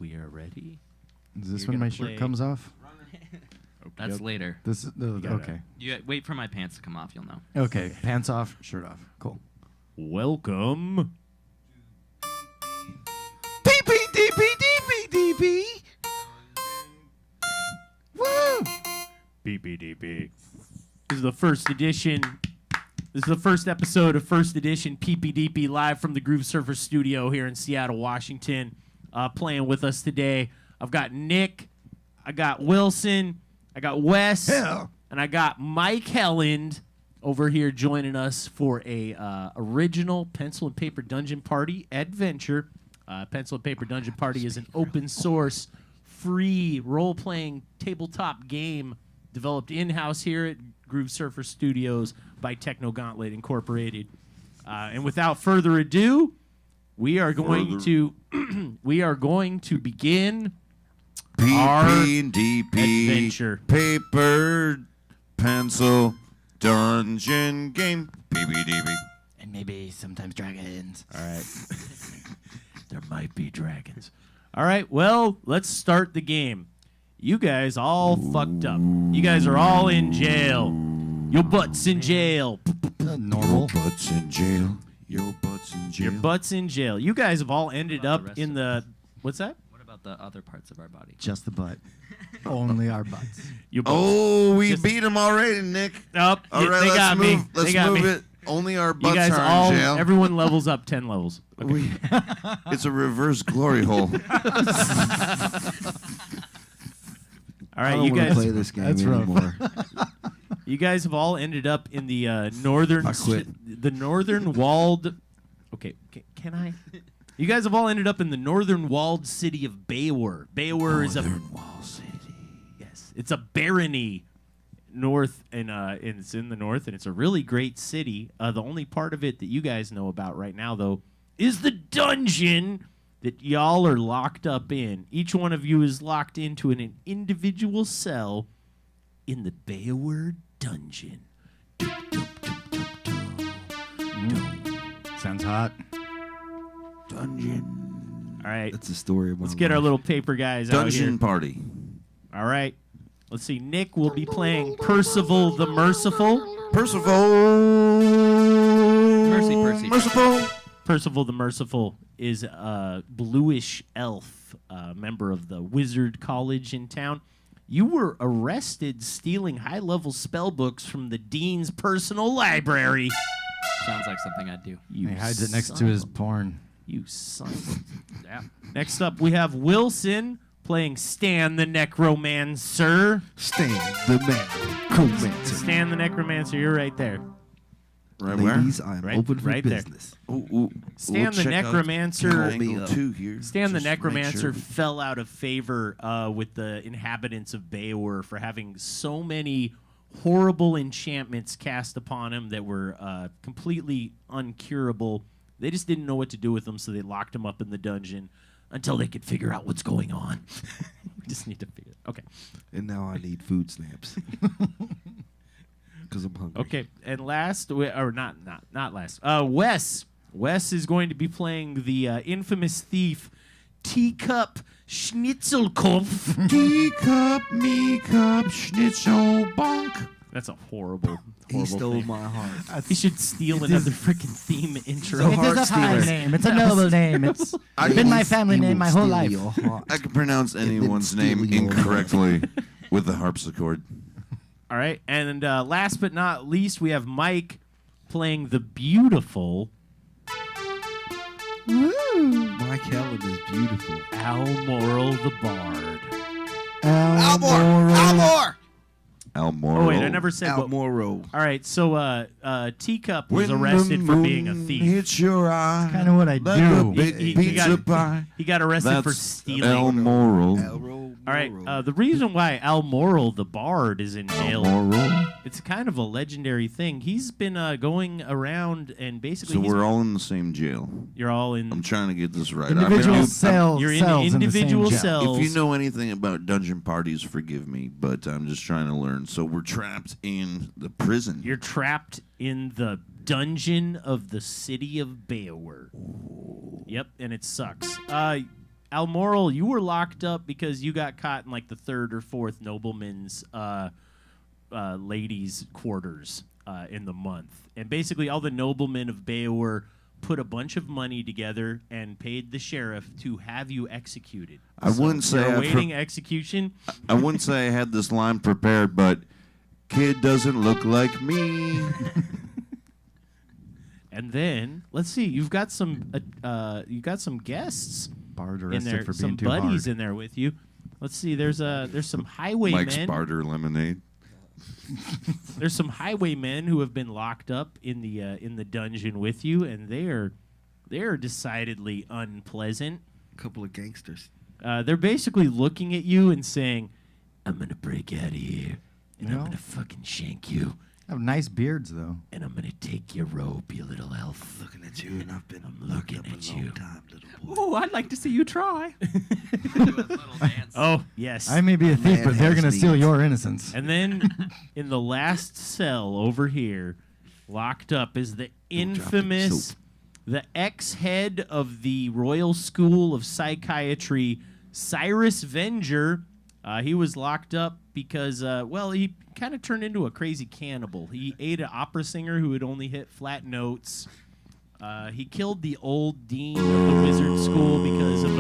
we are ready. Is this You're when my gonna shirt play- comes off? That's later. This is okay. You wait for my pants to come off. You'll know. Okay, pants off, shirt off. Cool. Welcome. DP. Woo! BBDB. This is the first edition. This is the first episode of first edition PPDP live from the Groove Surfer studio here in Seattle, Washington. Playing with us today, I've got Nick, I got Wilson, I got Wes, and I got Mike Helland over here joining us for a original Pencil and Paper Dungeon Party adventure. Pencil and Paper Dungeon Party is an open source, free role-playing tabletop game developed in-house here at Groove Surfer Studios by Techno Gauntlet Incorporated. And without further ado, we are going to begin our PPDP adventure. Paper Pencil Dungeon Game. PPDP. And maybe sometimes dragons. All right. There might be dragons. All right, well, let's start the game. You guys all fucked up. You guys are all in jail. Your butt's in jail. Normal. Butts in jail. Your butts in jail. Your butt's in jail. You guys have all ended What about up the rest in of the... What's that? What about the other parts of our body? Just the butt. Only our butts. Your butts. Oh, we Just- beat him already, Nick. Nope, All right, they let's got move. me. Let's They got move me. it. Only our You butts guys are all... in jail. Everyone levels up 10 levels. Okay. It's a reverse glory hole. All I right, don't you wanna guys... play this game That's rough. anymore. You guys have all ended up in the northern, I quit. the northern walled. Okay, can I? You guys have all ended up in the northern walled city of Baywar. Baywar is a Wall City. yes, it's a barony north, and it's in the north, and it's a really great city. The only part of it that you guys know about right now, though, is the dungeon that y'all are locked up in. Each one of you is locked into an individual cell in the Baywar dungeon. Sounds hot. Dungeon. All right, That's the story of my let's get our life. little paper guys out Dungeon here. party. All right, let's see. Nick will be playing Percival the Merciful. Percival. Percy. Merciful. Percival the Merciful is a bluish elf, member of the wizard college in town. You were arrested stealing high-level spell books from the dean's personal library. Sounds like something I'd do. You He hides it next son to his of a- porn. You son of a... Yeah. Next up, we have Wilson playing Stan the Necromancer. Stand the man. Comancer. Stan the Necromancer, you're right there. Right where? Ladies, I am Right- open for right there. business. Ooh. Stan the check out Necromancer- Angle 2 here. Stan the Just make Necromancer sure. fell out of favor with the inhabitants of Baywar for having so many horrible enchantments cast upon him that were completely uncurable. They just didn't know what to do with them, so they locked him up in the dungeon until they could figure out what's going on. We just need to figure it. Okay. And now I need food stamps. Because I'm hungry. Okay. And last, or not last, Wes. Wes is going to be playing the infamous thief, Teacup Schnitzelkopf. Teacup, me cup, schnitzel, bonk. That's a horrible He stole thing. my heart. He should steal another freaking theme intro. It is a fine name. It's a noble name. It's been my family name my whole life. I can pronounce anyone's steal name your incorrectly with the harpsichord. All right, and last but not least, we have Mike playing the beautiful Mike Helen is beautiful. Almoral the Bard. Almor! Oh wait, I never said what. Almoro. All right, so Teacup was arrested for being a thief. Hits your eye. Kind of what I like do. a big He pizza got- pie. He got arrested for That's stealing. Almoral. All right, the reason why Almoral the Bard is in jail, Almoral. it's kind of a legendary thing. He's been going around and basically So he's- we're all in the same jail. you're all in. I'm trying to get this right. Individual I'm- cells. You're in cells individual in the same jail. cells. If you know anything about dungeon parties, forgive me, but I'm just trying to learn. So we're trapped in the prison. You're trapped in the dungeon of the city of Baywar. Yep, and it sucks. Almoral, you were locked up because you got caught in like the third or fourth nobleman's ladies' quarters in the month, and basically all the noblemen of Beowar put a bunch of money together and paid the sheriff to have you executed. I wouldn't say you're I awaiting execution. I wouldn't say I had this line prepared, but kid doesn't look like me. And then let's see, you've got some guests Bard in arrested there, for some being too buddies hard. in there with you. Let's see, there's some highwaymen. Mike's Barter Lemonade. There's some highwaymen who have been locked up in the dungeon with you, and they are decidedly unpleasant. Couple of gangsters. They're basically looking at you and saying, "I'm gonna break out of here, and I'm No. gonna fucking shank you, Have nice beards though. and I'm gonna take your robe, you little elf." Looking at you, and I've been looking up a at long you. time, little boy. Oh, I'd like to see you try. Oh yes. I may be a thief, Man but they're has gonna steal needs. your innocence. And then in the last cell over here, locked up, is the infamous, soap. the ex-head of the Royal School of Psychiatry, Cyrus Venger. He was locked up because, he kind of turned into a crazy cannibal. He ate an opera singer who had only hit flat notes. He killed the old dean of the wizard school because of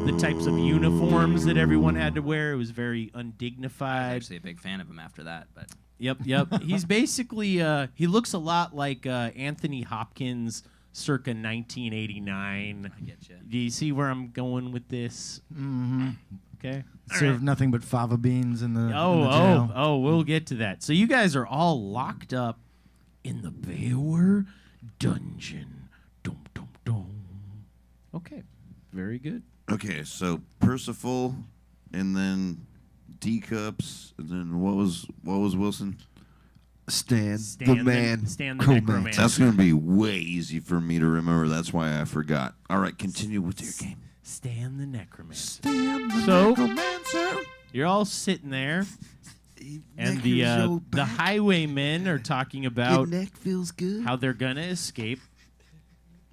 the types of uniforms that everyone had to wear. It was very I was undignified. actually a big fan of him after that, but Yep. He's basically he looks a lot like Anthony Hopkins circa 1989. I get you. Do you see where I'm going with this? Mm-hmm. Okay. Serve nothing but fava beans in the, in the jail. Oh, we'll get to that. So you guys are all locked up in the Beowar dungeon. Dum dum dum. Okay. Very good. Okay, so Percival, and then Teacups, and then what was Wilson? Stan, Stan the man. Stan the Romance. necromancer. That's gonna be way easy for me to remember. That's why I forgot. All right, continue with your game. Stan the necromancer. Stan the So- necromancer. You're all sitting there, and Neck the feels your the back. highwaymen are talking Your about neck feels good. how they're gonna escape,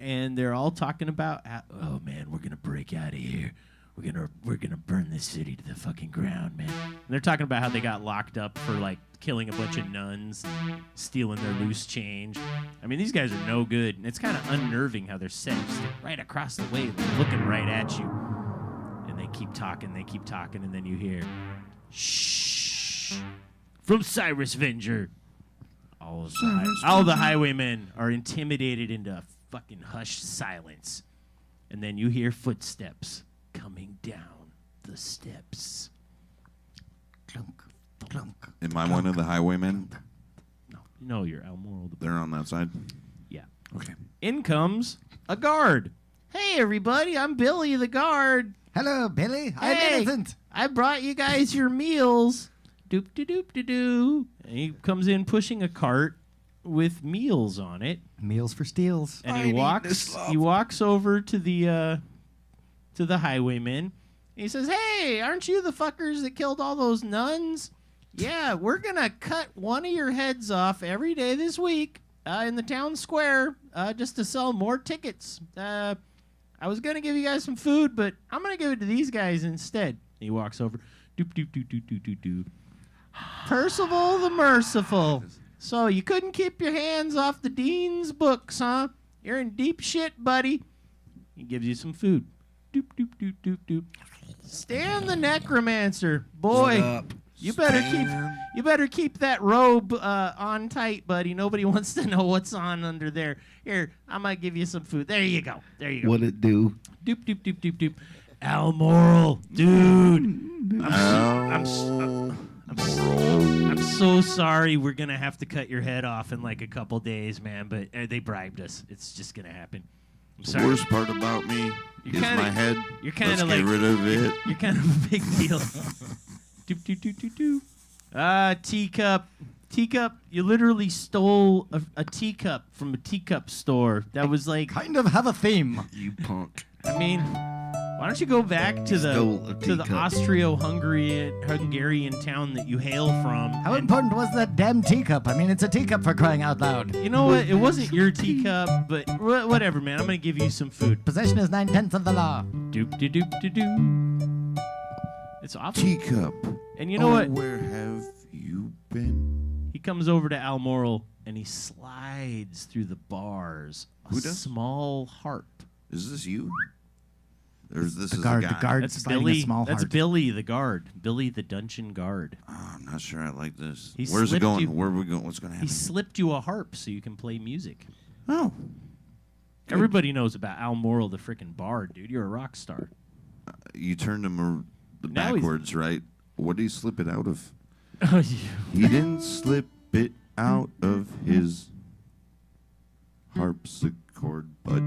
and they're all talking about how, oh man, we're gonna break out of here. We're gonna burn this city to the fucking ground, man. And they're talking about how they got locked up for like killing a bunch of nuns, stealing their loose change. I mean, these guys are no good, and it's kind of unnerving how they're set right across the way, looking right at you. And they keep talking, and then you hear, shh, from Cyrus Venger. All the highwaymen are intimidated into fucking hushed silence. And then you hear footsteps coming down the steps. Clunk, clunk. Am I one of the highwaymen? No, you're Almoral. They're on that side. Yeah. Okay. In comes a guard. Hey, everybody, I'm Billy the guard. Hello, Billy. I'm Hey. innocent. I brought you guys your meals. Doop de doop de doo. And he comes in pushing a cart with meals on it, Meals for steals. and I he need walks. this love. He walks over to the highwayman. And he says, "Hey, aren't you the fuckers that killed all those nuns? Yeah, we're gonna cut one of your heads off every day this week in the town square just to sell more tickets. I was gonna give you guys some food, but I'm gonna give it to these guys instead." He walks over. Doop doop doop doop doop doop doop. Percival the Merciful. So you couldn't keep your hands off the dean's books, huh? You're in deep shit, buddy. He gives you some food. Doop doop doop doop doop. Stan the necromancer. Boy, What up? you better keep that robe on tight, buddy. Nobody wants to know what's on under there. Here, I'm gonna give you some food. There you go. There you go. What it do? Doop doop doop doop doop. Almoral, dude. I'm so sorry. We're gonna have to cut your head off in like a couple days, man. But they bribed us. It's just gonna happen. I'm The sorry. worst part about me You're is kinda- my head. you're kinda Let's like- get rid of it. You're kind of a big deal. Doop doop doop doop doop. Teacup. Teacup. You literally stole a teacup from a teacup store. That was like, Kind of have a theme. You punk. I mean, Why don't you go back to Stole the a to the teacup. Hungarian town that you hail from? How and- important was that damn teacup? I mean, it's a teacup for crying out loud. You know what? It wasn't your teacup, but whatever, man. I'm gonna give you some food. Possession is 9/10 of the law. Doop de doop de doo. It's awful. Teacup. And you know what? Where have you been? He comes over to Almoral and he slides through the bars. A Who does? small harp. Is this you? Or is this The a guard, guy? the guard That's sliding Billy. a small That's heart. Billy the guard. Billy the dungeon guard. Oh, I'm not sure I like this. He Where's it slipped going? you- Where are we going? What's going to He happen? slipped you a harp so you can play music. Oh. Everybody knows about Almoral the frickin' bard, dude. You're a rock star. You turned him Now he's- backwards, right? What did he slip it out of? Oh, you. He didn't slip it out of his harpsichord, but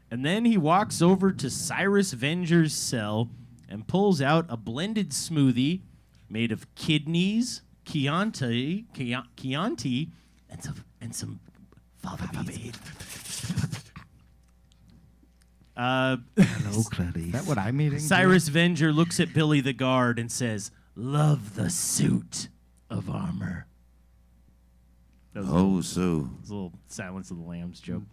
And then he walks over to Cyrus Venger's cell and pulls out a blended smoothie made of kidneys, Chianti, and some fava beans. Hello, Clarice. Is that what I'm eating? Cyrus Venger looks at Billy the guard and says, "Love the suit of armor." That was oh, so a little Silence of the Lambs joke.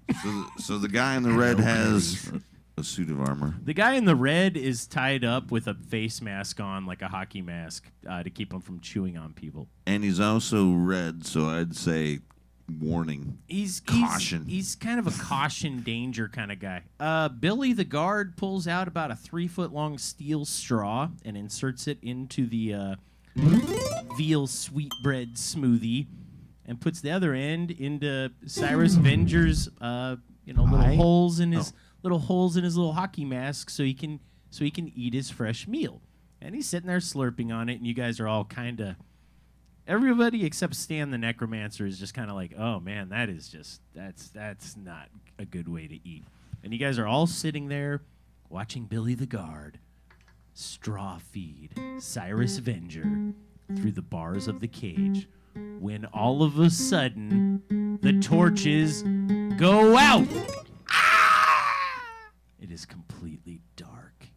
so the guy in the red has a suit of armor. The guy in the red is tied up with a face mask on, like a hockey mask, to keep him from chewing on people. And he's also red, so I'd say warning. He's Caution. He's kind of a caution, danger kind of guy. Billy the guard pulls out about a 3-foot-long steel straw and inserts it into the veal sweetbread smoothie, and puts the other end into Cyrus Venger's, little Eye? holes in his little hockey mask, so he can eat his fresh meal. And he's sitting there slurping on it, and you guys are all kind of. Everybody except Stan the Necromancer is just kind of like, oh man, that's not a good way to eat. And you guys are all sitting there watching Billy the Guard straw feed Cyrus Venger through the bars of the cage, when all of a sudden the torches go out. It is completely dark.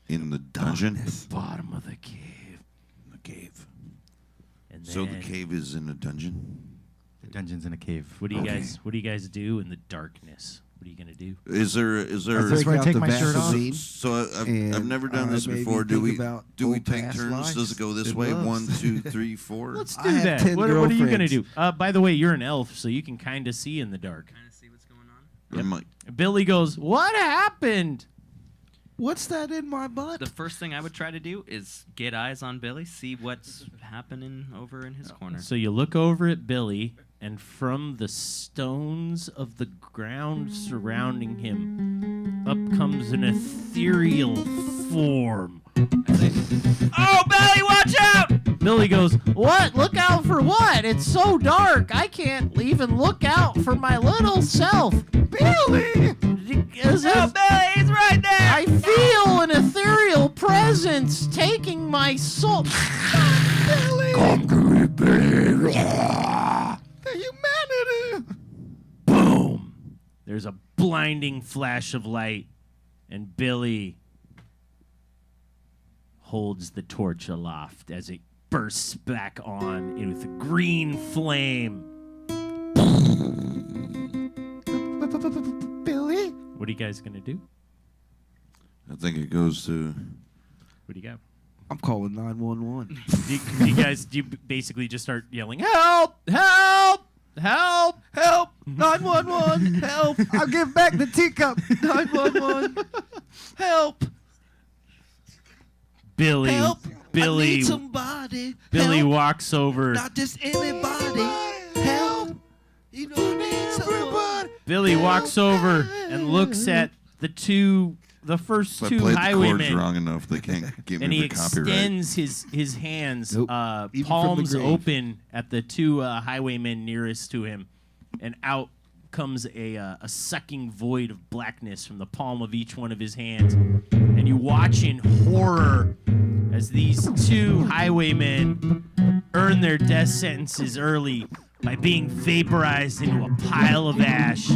In the dungeon? Bottom of the cave. The cave. And So the then- cave is in a dungeon? The dungeon's in a cave. What do you Okay. guys do in the darkness? What are you gonna do? Is there Is this where I out take the my shirt off? Vaseline. So I've And, never done this maybe before. Do think we about old take past turns? lives Does it go this and way? loves. 1, 2, 3, 4. Let's do I have that. 10 What are you gonna girlfriends. do? By the way, you're an elf, so you can kind of see in the dark. Kind of see what's going on. I'm like, Billy goes, "What happened?" What's that in my butt? The first thing I would try to do is get eyes on Billy, see what's happening over in his corner. So you look over at Billy, and from the stones of the ground surrounding him, up comes an ethereal form. Oh, Billy, watch out! Billy goes, "What? Look out for what? It's so dark. I can't even look out for my little self." Billy! As Oh, if Billy, he's right there! I feel an ethereal presence taking my soul. Come to me, Billy. Humanity! Boom! There's a blinding flash of light, and Billy holds the torch aloft as it bursts back on with a green flame. Billy? What are you guys gonna do? I think it goes to. What do you got? I'm calling 911. Do you basically just start yelling, "Help! Help! Help! Help! 911! Help! I'll give back the teacup. 911! Help! Billy, Help! I Billy, need somebody. Billy Help! walks over. Not just anybody. Help! You know I need somebody. Billy walks over and looks at the first If I two played the chords highwaymen, wrong enough, they can't get and me he for copyright. extends his hands, Nope. Even from the palms grave. open at the two highwaymen nearest to him, and out comes a sucking void of blackness from the palm of each one of his hands, and you watch in horror as these two highwaymen earn their death sentences early by being vaporized into a pile of ash.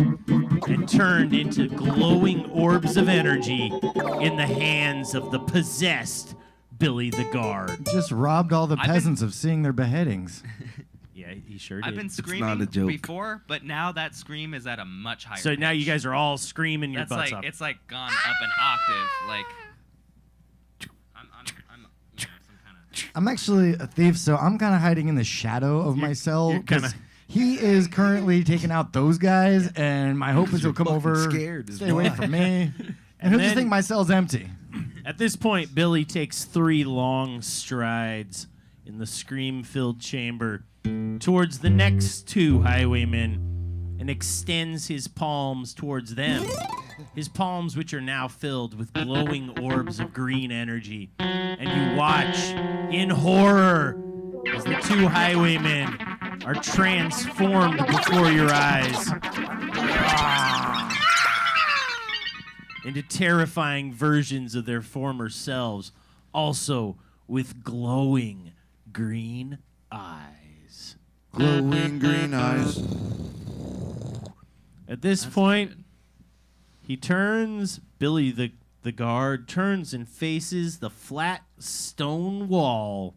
and turned into glowing orbs of energy in the hands of the possessed Billy the Guard. Just robbed all the I've been- peasants of seeing their beheadings. Yeah, he sure did. I've been not screaming a joke. before, but now that scream is at a much higher. So now you pitch. guys are all screaming your That's butts like up. it's like gone up an octave. Like I'm you know, some kind of. I'm actually a thief, so I'm kind of hiding in the shadow of my cell. you're kinda- 'cause he is currently taking out those guys, and my hope is he'll come fucking over, scared is stay away why. from me, and he'll just then- think my cell's empty. At this point, Billy takes 3 long strides in the scream-filled chamber towards the next 2 highwaymen and extends his palms towards them. His palms, which are now filled with glowing orbs of green energy. And you watch in horror as the 2 highwaymen are transformed before your eyes into terrifying versions of their former selves, also with glowing green eyes. Glowing green eyes. At this point, he turns, Billy the guard turns and faces the flat stone wall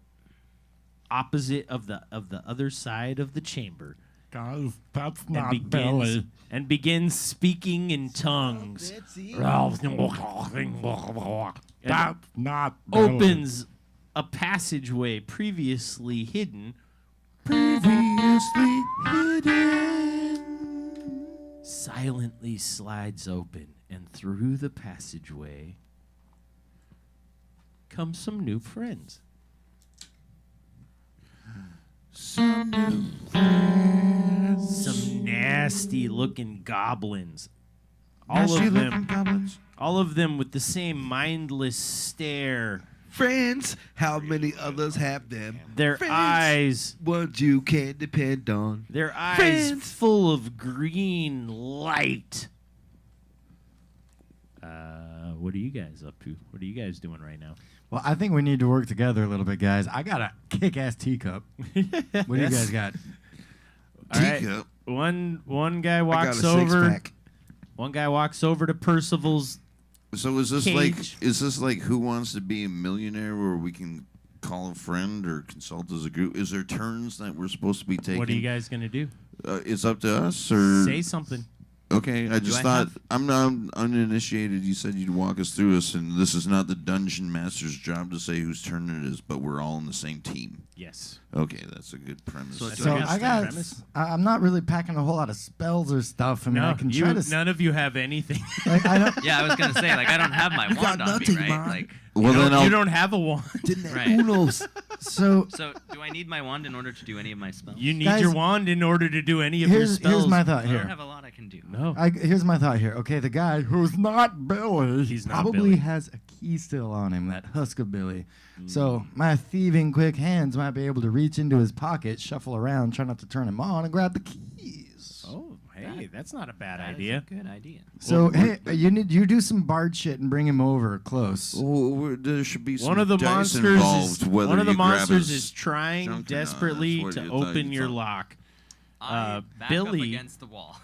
opposite of the other side of the chamber. Guys, that's And not begins, Billy. and begins speaking in tongues. That's not Billy. Opens a passageway previously hidden, silently slides open, and through the passageway come some new friends. Some nasty looking goblins. All of them with the same mindless stare. Friends, how many others have them? Their Friends, eyes ones you can depend on. Their eyes Friends. full of green light. What are you guys up to? What are you guys doing right now? Well, I think we need to work together a little bit, guys. I got a kick-ass teacup. What do you guys got? All right. Teacup. One guy I got a walks over. six-pack. One guy walks over to Percival's. So is this Cage. like Who Wants to Be a Millionaire, where we can call a friend or consult as a group? Is there turns that we're supposed to be taking? What are you guys gonna do? It's up to us, or Say something. okay. I just I thought have- I'm not uninitiated. You said you'd walk us through us, and this is not the dungeon master's job to say whose turn it is, but we're all on the same team. Yes. Okay, that's a good premise. So it's So guess I the got. premise. I'm not really packing a whole lot of spells or stuff. I mean, I can try to. none of you have anything. Like, I don't, Yeah, I was gonna say like I don't have my You got wand on me, nothing, right? man. Like well, then I'll. you don't have a wand. Didn't have Right. Unos. so so do I need my wand in order to do any of my spells? You need Guys, your wand in order to do any of your here's spells. my thought I here. don't have a lot I can do. No. Here's my thought here. Okay, the guy who's not Billy, He's not probably Billy. has a key still on him, that husk of Billy. Mm. So my thieving quick hands might be able to reach into his pocket, shuffle around, try not to turn him on, and grab the keys. Oh, hey, that's not a bad That is idea. a good idea. So hey, you do some bard shit and bring him over close. There should be some One of the dice monsters involved. is whether one of the you grab monsters his is trying junk or not. desperately That's what to you thought open you your thought. lock. I back Billy- up against the wall.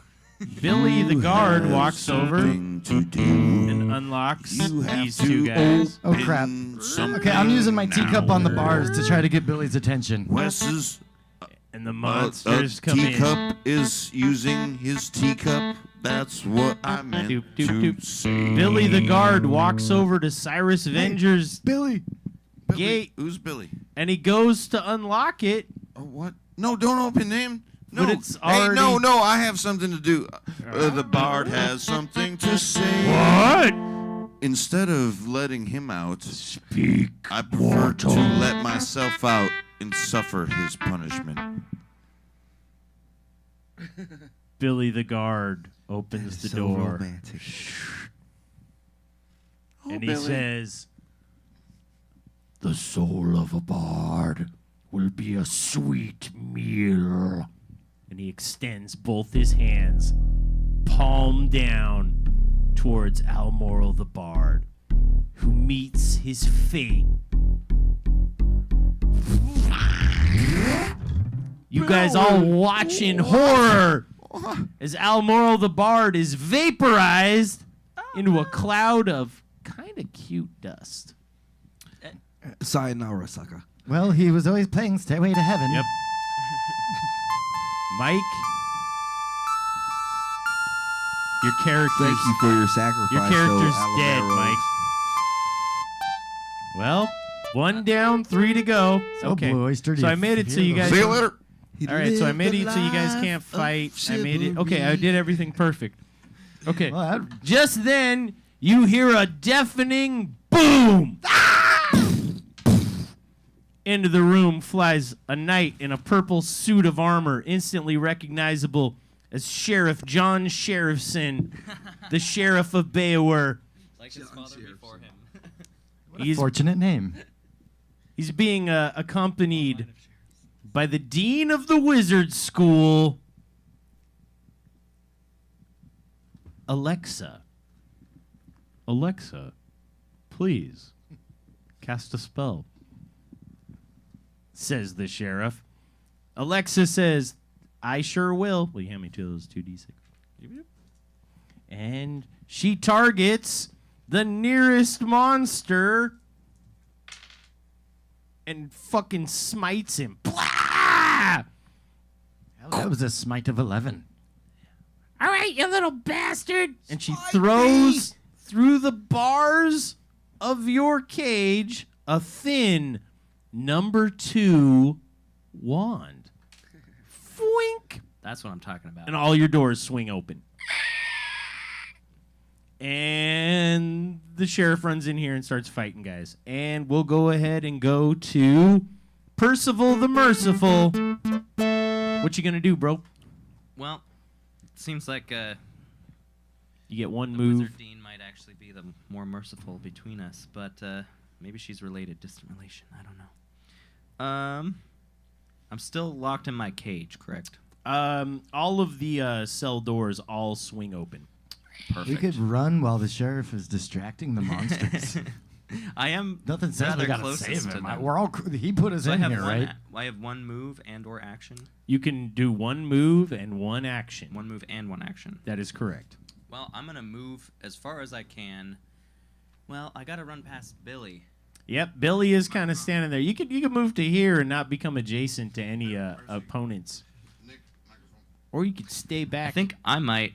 Billy the guard walks over Something to do. and unlocks You have these to 2 guys. Oh crap. Okay, I'm using my teacup on the bars to try to get Billy's attention. Wes's And the monsters come teacup is using his teacup. That's what I meant Doop, doop, to doop. say. Billy the guard walks over to Cyrus Venger's Billy. Billy. gate Who's Billy? and he goes to unlock it. Oh, what? No, don't open him. No, But it's hey, no, already- no. I have something to do. The bard has something to say. What? Instead of letting him out, Speak. I prefer to let myself out and suffer his punishment. Billy the guard opens the So door romantic. and he says, The soul of a bard will be a sweet meal. and he extends both his hands, palm down, towards Almoral the bard, who meets his fate. You guys all watch in horror as Almoral the Bard is vaporized into a cloud of kind of cute dust. Sayonara, sucker. Well, he was always playing Stairway to Heaven. Yep. Mike, your character's Thank you for your sacrifice. Your character's though, dead, Alabama Mike. Well, 1 down, 3 to go. Oh, Okay. boy, sturdy So I made it so you guys. See you later. He All right. So I lived made the it so you guys life can't of fight. I made it. Okay. I chivalry. did everything perfect. Okay. Well, that- Just then, you hear a deafening boom. Into the room flies a knight in a purple suit of armor, instantly recognizable as Sheriff John Sheriffson, the Sheriff of Beowulf. Like his father before him. He's fortunate name. He's being accompanied by the Dean of the Wizard School, Alexa. Alexa, please cast a spell, says the sheriff. Alexa says, I sure will. Will you hand me 2 of those 2d6? And she targets the nearest monster and fucking smites him. Blah! Hell, that was a smite of 11. All right, you little bastard. And she throws through the bars of your cage a thin number 2 wand. Foink. That's what I'm talking about. And all your doors swing open. And the sheriff runs in here and starts fighting guys. And we'll go ahead and go to Percival the Merciful. What you gonna do, bro? Well, it seems like You get 1 the move. Wizard Dean might actually be the more merciful between us, but maybe she's related, distant relation. I don't know. I'm still locked in my cage, correct? All of the cell doors all swing open. Perfect. We could run while the sheriff is distracting the monsters. I am Nothing says we rather gotta closest save to him. them. We're all. He put us So I in have here, one. right? I have 1 move and/or action. You can do 1 move and 1 action. 1 move and 1 action. That is correct. Well, I'm gonna move as far as I can. Well, I gotta run past Billy. Yep, Billy is kind of standing there. You could move to here and not become adjacent to any opponents, or you could stay back. I think I might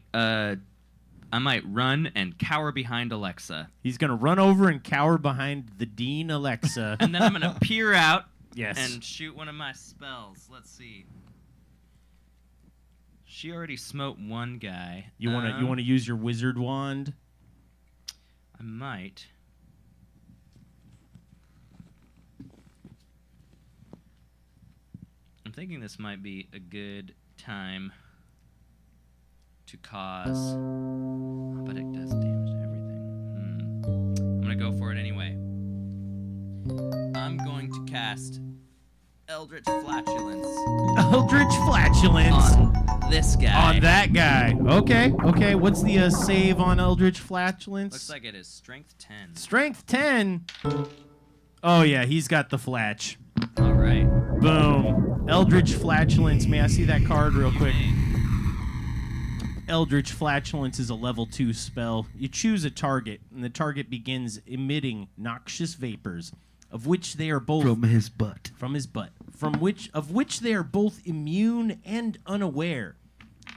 run and cower behind Alexa, He's gonna run over and cower behind the Dean Alexa. and then I'm gonna peer out Yes. and shoot one of my spells. Let's see. She already smote 1 guy. You wanna use your wizard wand? I might. I'm thinking this might be a good time to cause. But it does damage to everything. I'm gonna go for it anyway. I'm going to cast Eldritch Flatulence Eldritch Flatulence on this guy. on that guy. Okay. What's the save on Eldritch Flatulence? Looks like it is Strength 10. Strength 10. Oh yeah, he's got the flatch. All right. Boom. Eldritch Flatulence. May I see that card real quick? Eldritch Flatulence is a level 2 spell. You choose a target, and the target begins emitting noxious vapors, of which they are both From his butt. from his butt, of which they are both immune and unaware.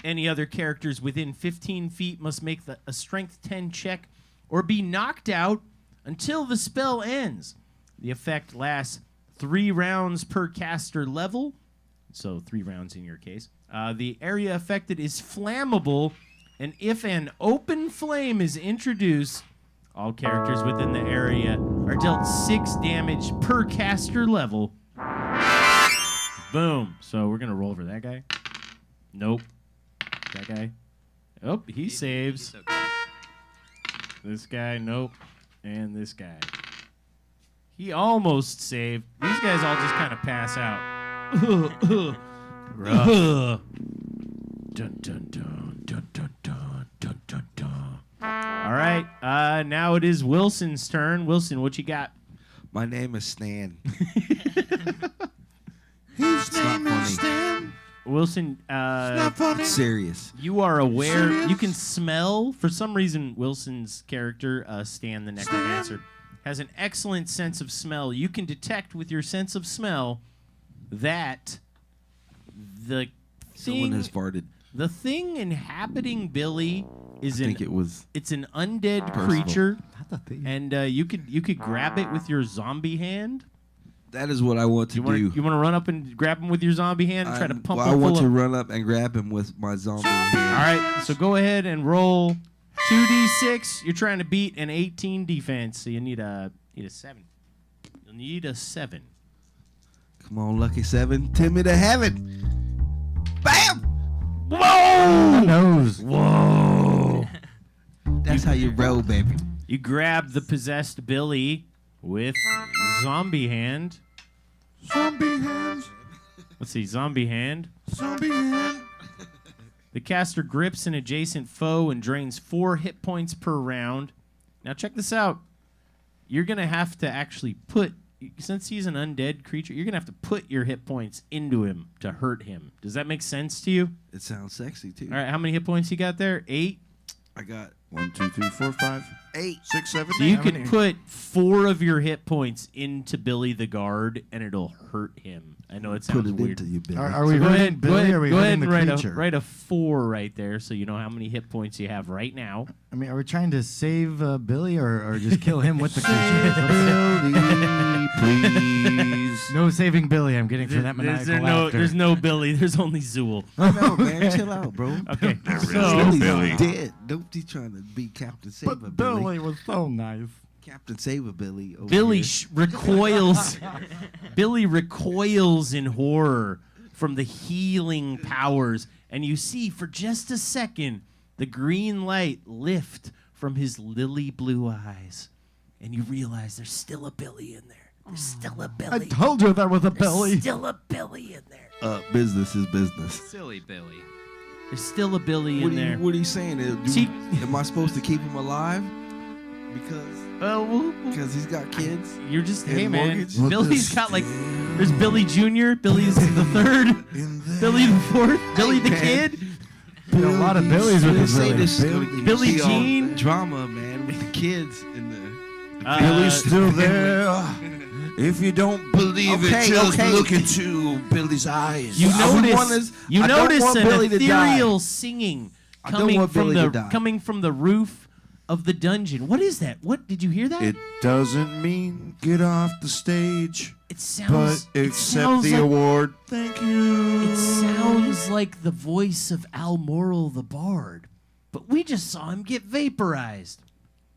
Any other characters within 15 feet must make a Strength 10 check or be knocked out until the spell ends. The effect lasts 3 rounds per caster level, so 3 rounds in your case. The area affected is flammable, and if an open flame is introduced, all characters within the area are dealt 6 damage per caster level. Boom. So we're going to roll over that guy. Nope. That guy. Oh, he saves. He's okay. This guy, nope. And this guy. He almost saved. These guys all just kind of pass out. Rough. Dun dun dun dun dun dun dun dun dun. All right. Now it is Wilson's turn. Wilson, what you got? My name is Stan. It's not Name is funny. Stan. Wilson, Not funny. Serious. you are aware. Serious? You can smell. For some reason, Wilson's character, Stan the Necromancer, has an excellent sense of smell. You can detect with your sense of smell that the Someone has thing, farted. the thing inhabiting Billy is I think it was. it's an undead Percival. creature, Not the thing. and you could grab it with your zombie hand. That is what I want to You want do. to run up and grab him with your zombie hand and try to pump I him want full to of. run up and grab him with my zombie hand. All right, so go ahead and roll 2d6. You're trying to beat an 18 defense, so you need a 7. You'll need a 7. Come on, lucky 7. Tell me to heaven. Bam! Whoa! Nose. Whoa! That's how you roll, baby. You grab the possessed Billy with zombie hand. Zombie hands. Let's see, zombie hand. Zombie hand. The caster grips an adjacent foe and drains 4 hit points per round. Now check this out. You're going to have to actually since he's an undead creature, you're going to have to put your hit points into him to hurt him. Does that make sense to you? It sounds sexy, too. All right, how many hit points you got there? 8? I got 1, 2, 3, 4, 5, 8. 6, 7, So you 8. can put 4 of your hit points into Billy the Guard, and it'll hurt him. I know it sounds Put it weird. into you, Billy. Are we So go hurting ahead, Billy or are we go ahead hurting and the write creature? write a 4 right there, so you know how many hit points you have right now. I mean, are we trying to save Billy or just kill him with the creature? Billy, please. No saving Billy. I'm getting for that There's, maniacal laughter. there's no Billy. There's only Zool. No, man, chill out, bro. Okay, is so no Billy's Billy. dead. Don't be trying to be Captain Saver, But Billy. Billy was so nice. Captain Saver, Billy. over Billy here. recoils. Billy recoils in horror from the healing powers, and you see for just a second the green light lift from his lily blue eyes, and you realize there's still a Billy in there. There's still a I Billy. told you there was a There's Billy. still a Billy in there. Business is business. Silly Billy. There's still a Billy What in are, there. you, what are you saying? See- Am I supposed to keep him alive? Because he's got kids. You're just, And hey man, mortgage? Billy's got like, there's Billy Jr., Billy's the third, Billy the fourth, Billy the man. kid. A lot of Billies with They this say Billy. this is gonna Billy be all Jean. drama, man, with the kids and the. Billy's still there. If you don't believe Okay, it, just okay. look into Billy's eyes. You I don't notice, want this- you I don't notice want an Billy to die. ethereal singing I don't coming want from Billy to the die. coming from the roof of the dungeon. What is that? What did you hear that? It doesn't mean get off the stage, It but sounds. It accept sounds the like, award. Thank you. It sounds like the voice of Almoral the Bard, but we just saw him get vaporized.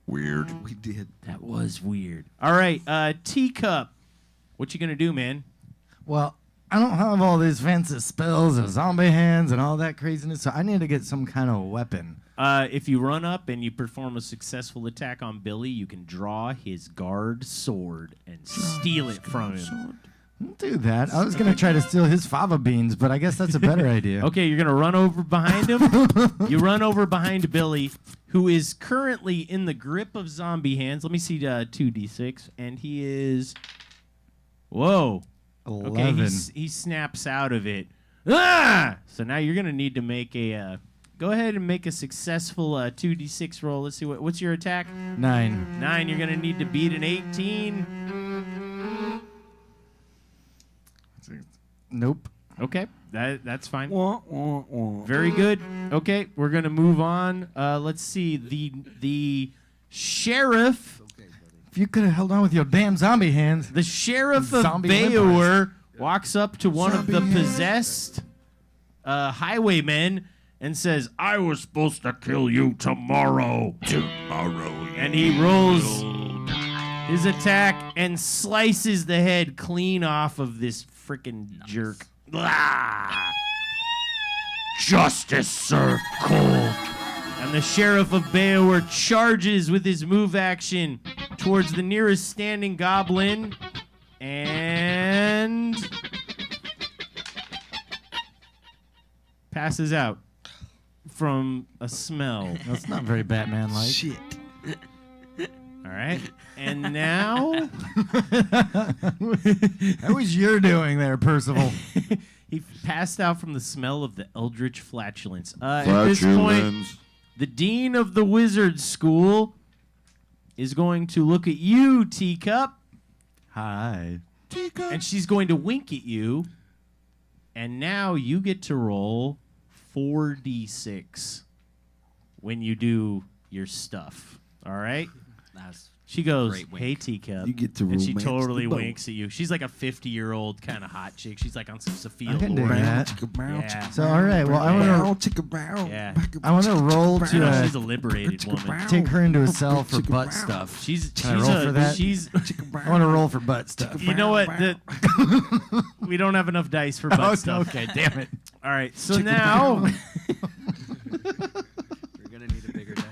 Weird. We did. That was weird. All right, Teacup. What you gonna do, man? Well, I don't have all these fancy spells and zombie hands and all that craziness, so I need to get some kind of weapon. If you run up and you perform a successful attack on Billy, you can draw his guard sword and steal it from him. Don't do that. I was going to try to steal his fava beans, but I guess that's a better idea. Okay, you're gonna run over behind him. You run over behind Billy, who is currently in the grip of zombie hands. Let me see 2d6, and he is. Whoa. 11. Okay, he snaps out of it. Ah! So now you're gonna need to make a. Go ahead and make a successful 2d6 roll. Let's see what's your attack. 9. 9. You're gonna need to beat an 18. Nope. Okay, that's fine. Wah, wah, wah. Very good. Okay, we're gonna move on. Let's see the sheriff. If you could have held on with your damn zombie hands. The sheriff of Zombie Beowar walks up to one of the Zombie hands. possessed highwaymen and says, I was supposed to kill you tomorrow. and he rolls his attack and slices the head clean off of this freaking jerk. Blah! Justice served cold. And the sheriff of Beowar charges with his move action towards the nearest standing goblin and passes out from a smell. That's not very Batman-like. Shit. All right. And now That was your doing there, Percival. He passed out from the smell of the eldritch flatulence. At this point, the dean of the wizard school is going to look at you, Teacup, Hi. and she's going to wink at you. And now you get to roll 4d6 when you do your stuff. All right? That's She goes, Great wink. "Hey, Teacup," You get to and she romance totally the boat. winks at you. She's like a 50-year-old kind of hot chick. She's like on some Sophia I can do Loren. that. Yeah. So, all right. Well, I want Yeah. to roll You know, she's to a liberated woman. take her into a cell for butt stuff. She's Can I roll for that? she's. I want to roll for butt stuff. You know what? We don't have enough dice for butt stuff. Okay, damn it. All right. So now, We're gonna need a bigger dice.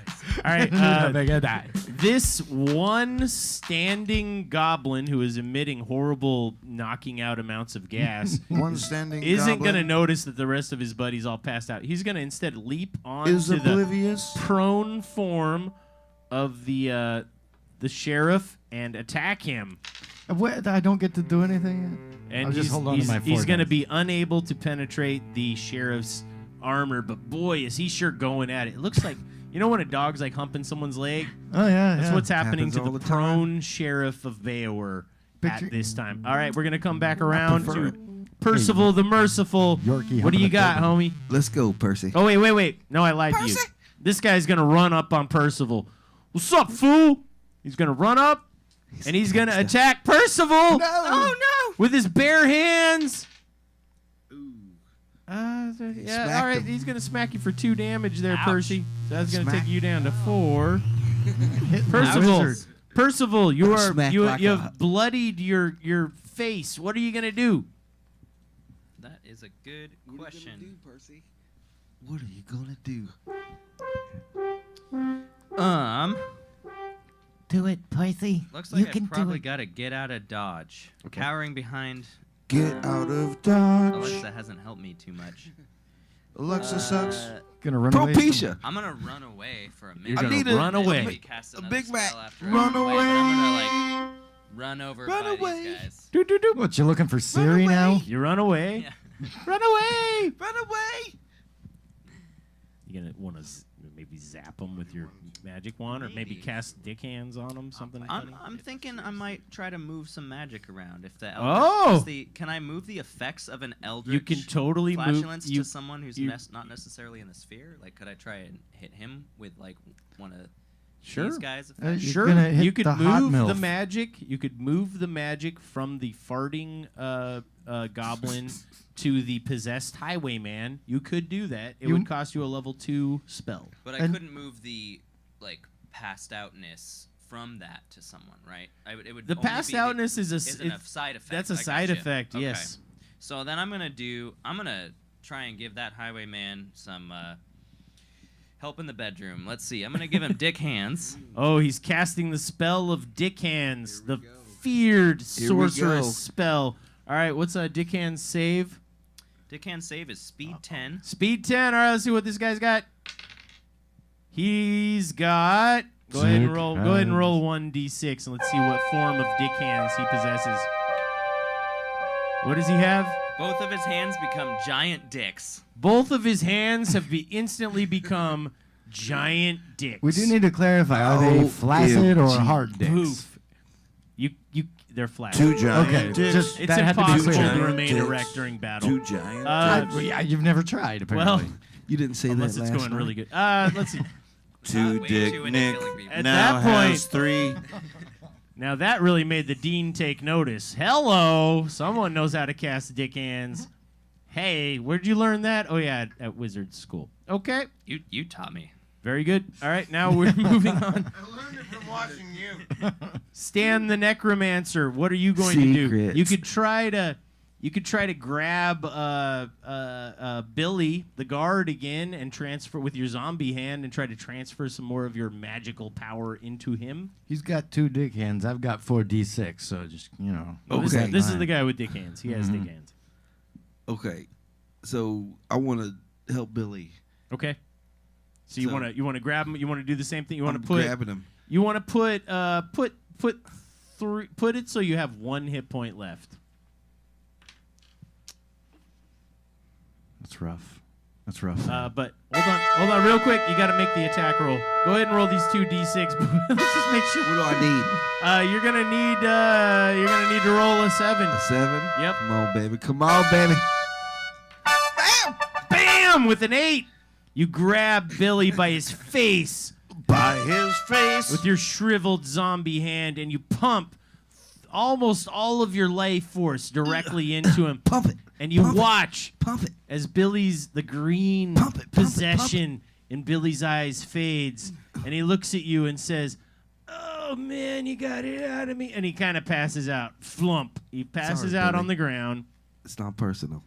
all right. This one standing goblin who is emitting horrible knocking out amounts of gas One standing isn't goblin going to notice that the rest of his buddies all passed out. He's going to instead leap is onto the oblivious. prone form of the sheriff and attack him. What? I don't get to do anything yet? And I'll just hold on to my he's four going to dice. be unable to penetrate the sheriff's armor, but boy, is he sure going at it. It looks like, you know when a dog's like humping someone's leg? Oh, yeah. That's what's happening Happens to all the the time. prone sheriff of Beowar Picture- at this time. All right, we're going to come back around prefer to Percival the Merciful. Yorkie What do you humping a got, dog. homie? Let's go, Percy. Oh, wait. No, I lied to you. This guy's going to run up on Percival. What's up, fool? He's going to run up, and he's going to attack Percival. Oh, no! With his bare hands. Yeah, Smacked all right. him. He's gonna smack you for 2 damage there, Ouch. Percy. So that's gonna Smack. take you down to 4. Hit the Percival, wizard. Percival, you Smack like you a- have bloodied your face. What are you gonna do? That is a good question. Percy? What are you gonna do? Do it, Percy. Looks You like I can do probably it. got to get out of dodge. Cowering behind Get out of dodge. Alexa hasn't helped me too much. Alexa sucks. Gonna run away. Propecia. I'm gonna run away for a minute. You're I gonna need a- run a away. Maybe cast a another Big Mac. spell after I Run but I'm away. gonna like run over Run by away. these guys. What, you looking for Siri now? You run away. Yeah. Run away. Run away! You gonna want to maybe zap them with your magic wand, or maybe Maybe. cast dick hands on them? Something funny. I'm thinking I might try to move some magic around. If the Oh! can I move the effects of an eldritch You can totally move. flatulence You, to someone who's you- not necessarily in the sphere? Like, could I try and hit him with like one of Sure. these guys? You're Sure, gonna hit you could the hot move the milf. magic. You could move the magic from the farting goblin to the possessed highwayman. You could do that. It You- would cost you a level 2 spell. But I And- couldn't move the like passed outness from that to someone, right? It would The only passed be outness is a isn't a side effect. that's a I side gotcha. effect. Okay. Yes. So then I'm gonna try and give that highwayman some help in the bedroom. Let's see. I'm gonna give him dick hands. Oh, he's casting the spell of Dick Hands, the feared Here we go. sorceress spell. All right, what's a Dick Hands save? Dick hands save is speed 10. Speed 10. All right, let's see what this guy's got. He's got. Go ahead and Dick roll. Go ahead and Hands. roll 1d6, and let's see what form of Dick Hands he possesses. What does he have? Both of his hands become giant dicks. Both of his hands have instantly become giant dicks. We do need to clarify: are they Oh, flaccid or OMG. hard dicks? Poof. They're flat. 2 giant Okay, dicks. just It's that had to be impossible clear. to remain Dicks. erect during battle. 2 giant Well, yeah, you've never tried, well, apparently. You didn't say unless that it's last going night. really good. Let's see. 2 way dick too into Nick killing people. At now that point- has 3. Now that really made the dean take notice. Hello, someone knows how to cast Dick Hands. Hey, where'd you learn that? Oh yeah, at Wizard School. Okay, You taught me. very good. All right, now we're moving on. I learned it from watching you. Stan the Necromancer. What are you going to do? Secrets. You could try to grab Billy the guard again and transfer with your zombie hand and try to transfer some more of your magical power into him. He's got 2 dick hands. I've got 4d6, so just, you know. This, Okay. this is the guy with Dick Hands. He has Dick Hands. Okay, so I want to help Billy. Okay. So you So- want to grab him? You want to do the same thing? You want I'm to put grabbing him. you want to put it so you have 1 hit point left. That's rough. That's rough. But hold on, real quick. You got to make the attack roll. Go ahead and roll these 2 d6. Let's just make sure. What do I need? You're gonna need to roll a 7. A 7? Yep. Come on, baby. Come on, baby. Bam! With an 8, you grab Billy by his face By his face. with your shriveled zombie hand, and you pump almost all of your life force directly into him. Pump it. And you Pump it. watch Pump it. as the green Pump it, pump it, possession in Billy's eyes fades, and he looks at you and says, "Oh man, you got it out of me," and he kind of passes out. Flump. He passes Sorry, out Billy. on the ground. It's not personal.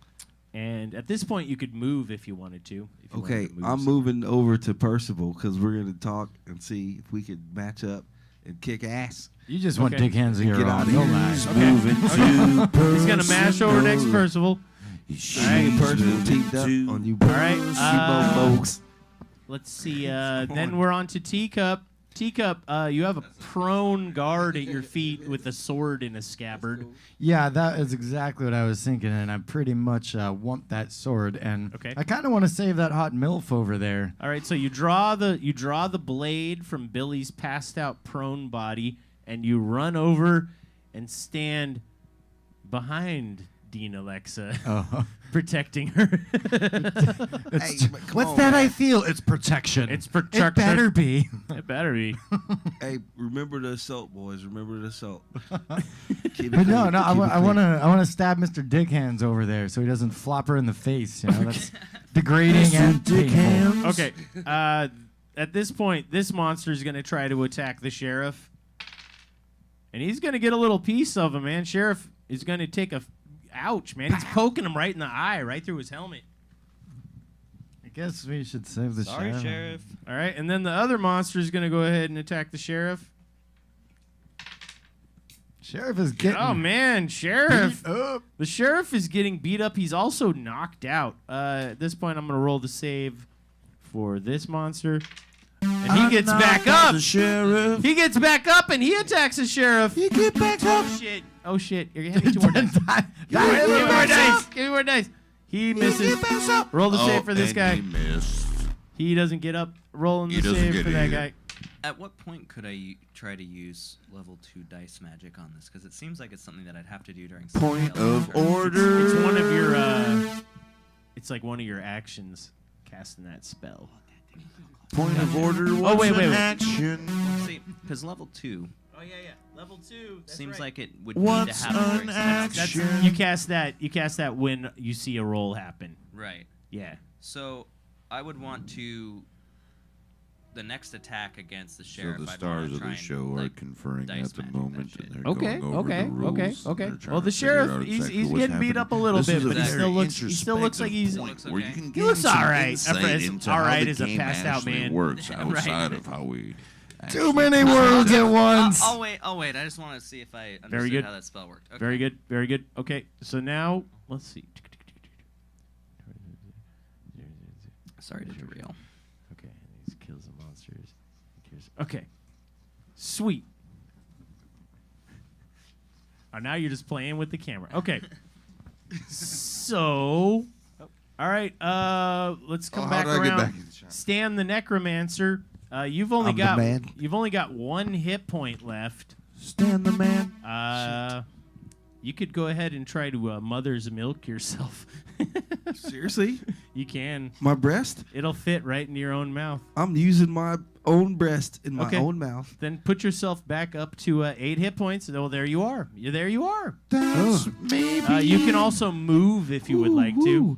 And at this point, you could move if you wanted to. If you Okay, wanted to move I'm some- moving over to Percival because we're going to talk and see if we could match up and kick ass. You just want Okay. dick hands in your Get own. out of No here. lie. He's moving to He's gonna mash over next to Percival. Me and Percival teamed up on you. All right, you folks. Let's see. Then we're on to Teacup. Teacup, you have a prone guard at your feet with a sword in a scabbard. Yeah, that is exactly what I was thinking, and I pretty much want that sword. And Okay. I kind of want to save that hot milf over there. All right, so you draw the blade from Billy's passed out prone body, and you run over and stand behind Dean Alexa, Oh, protecting her. it's, Hey, but come what's on, that man. I feel? It's protection. It's It protection. better be. It better be. Hey, remember the assault, boys. Remember the assault. Keep it But no, clean. no, I Keep it want clean. to stab Mr. Dick Hands over there so he doesn't flop her in the face. You know, that's degrading and painful. Okay. At this point, this monster is going to try to attack the sheriff, and he's going to get a little piece of him, man. Sheriff is going to take a ouch, man. He's poking him right in the eye, right through his helmet. I guess we should save the sheriff. All right, and then the other monster is going to go ahead and attack the sheriff. Sheriff is getting. Oh man, sheriff! beat up. The sheriff is getting beat up. He's also knocked out. At this point, I'm going to roll the save for this monster, and he gets back up. The sheriff. He gets back up and he attacks the sheriff. You get back up. Oh shit! Oh shit! You're gonna have me 2 more dice. Give Die, me more die, dice. Give me more dice. He misses. Roll the save for this and guy. He missed. He doesn't get up. Rolling He the doesn't save get for it that either. guy. At what point could I try to use level 2 dice magic on this? Because it seems like it's something that I'd have to do during somebody Point else's of turn. order. It's one of your. It's like one of your actions, casting that spell. Point of order. Oh, wait, wait, wait. Action. See, because level 2 Oh yeah. Level 2. seems like it would need What's to happen during an somebody else's action? turn. You cast that when you see a roll happen. Right. Yeah. So I would want to. The next attack against the So sheriff. the I'd wanna stars of try the and, show are like, conferring dice at the magic that moment, shit. and they're Okay, going over okay, the rules. okay, and okay. they're trying Well, the to figure sheriff, out he's exactly what's getting beat happening. up a little This bit, is a but he very still looks like he's. Looks where you okay. can He gain looks some all right. insight into All how right the as a game passed out actually man. works Right. outside of how we. Too many words at once. I'll wait. I just want to see if I understood good. how that spell worked. Okay. Very good, very good. Okay, so now let's see. Sorry to derail. Okay, these kills the monsters. Okay, sweet. Oh, now you're just playing with the camera. Okay, so all right. Let's come back how do I get around. back in the shot? Stan the Necromancer. You've only I'm the got man. you've only got 1 hit point left. Stand the man. You could go ahead and try to mother's milk yourself. Seriously? You can. My breast? It'll fit right into your own mouth. I'm using my own breast in my Okay. own mouth. Then put yourself back up to 8 hit points. Oh, there you are. There you are. That's maybe. You can also move if you would like to. Ooh.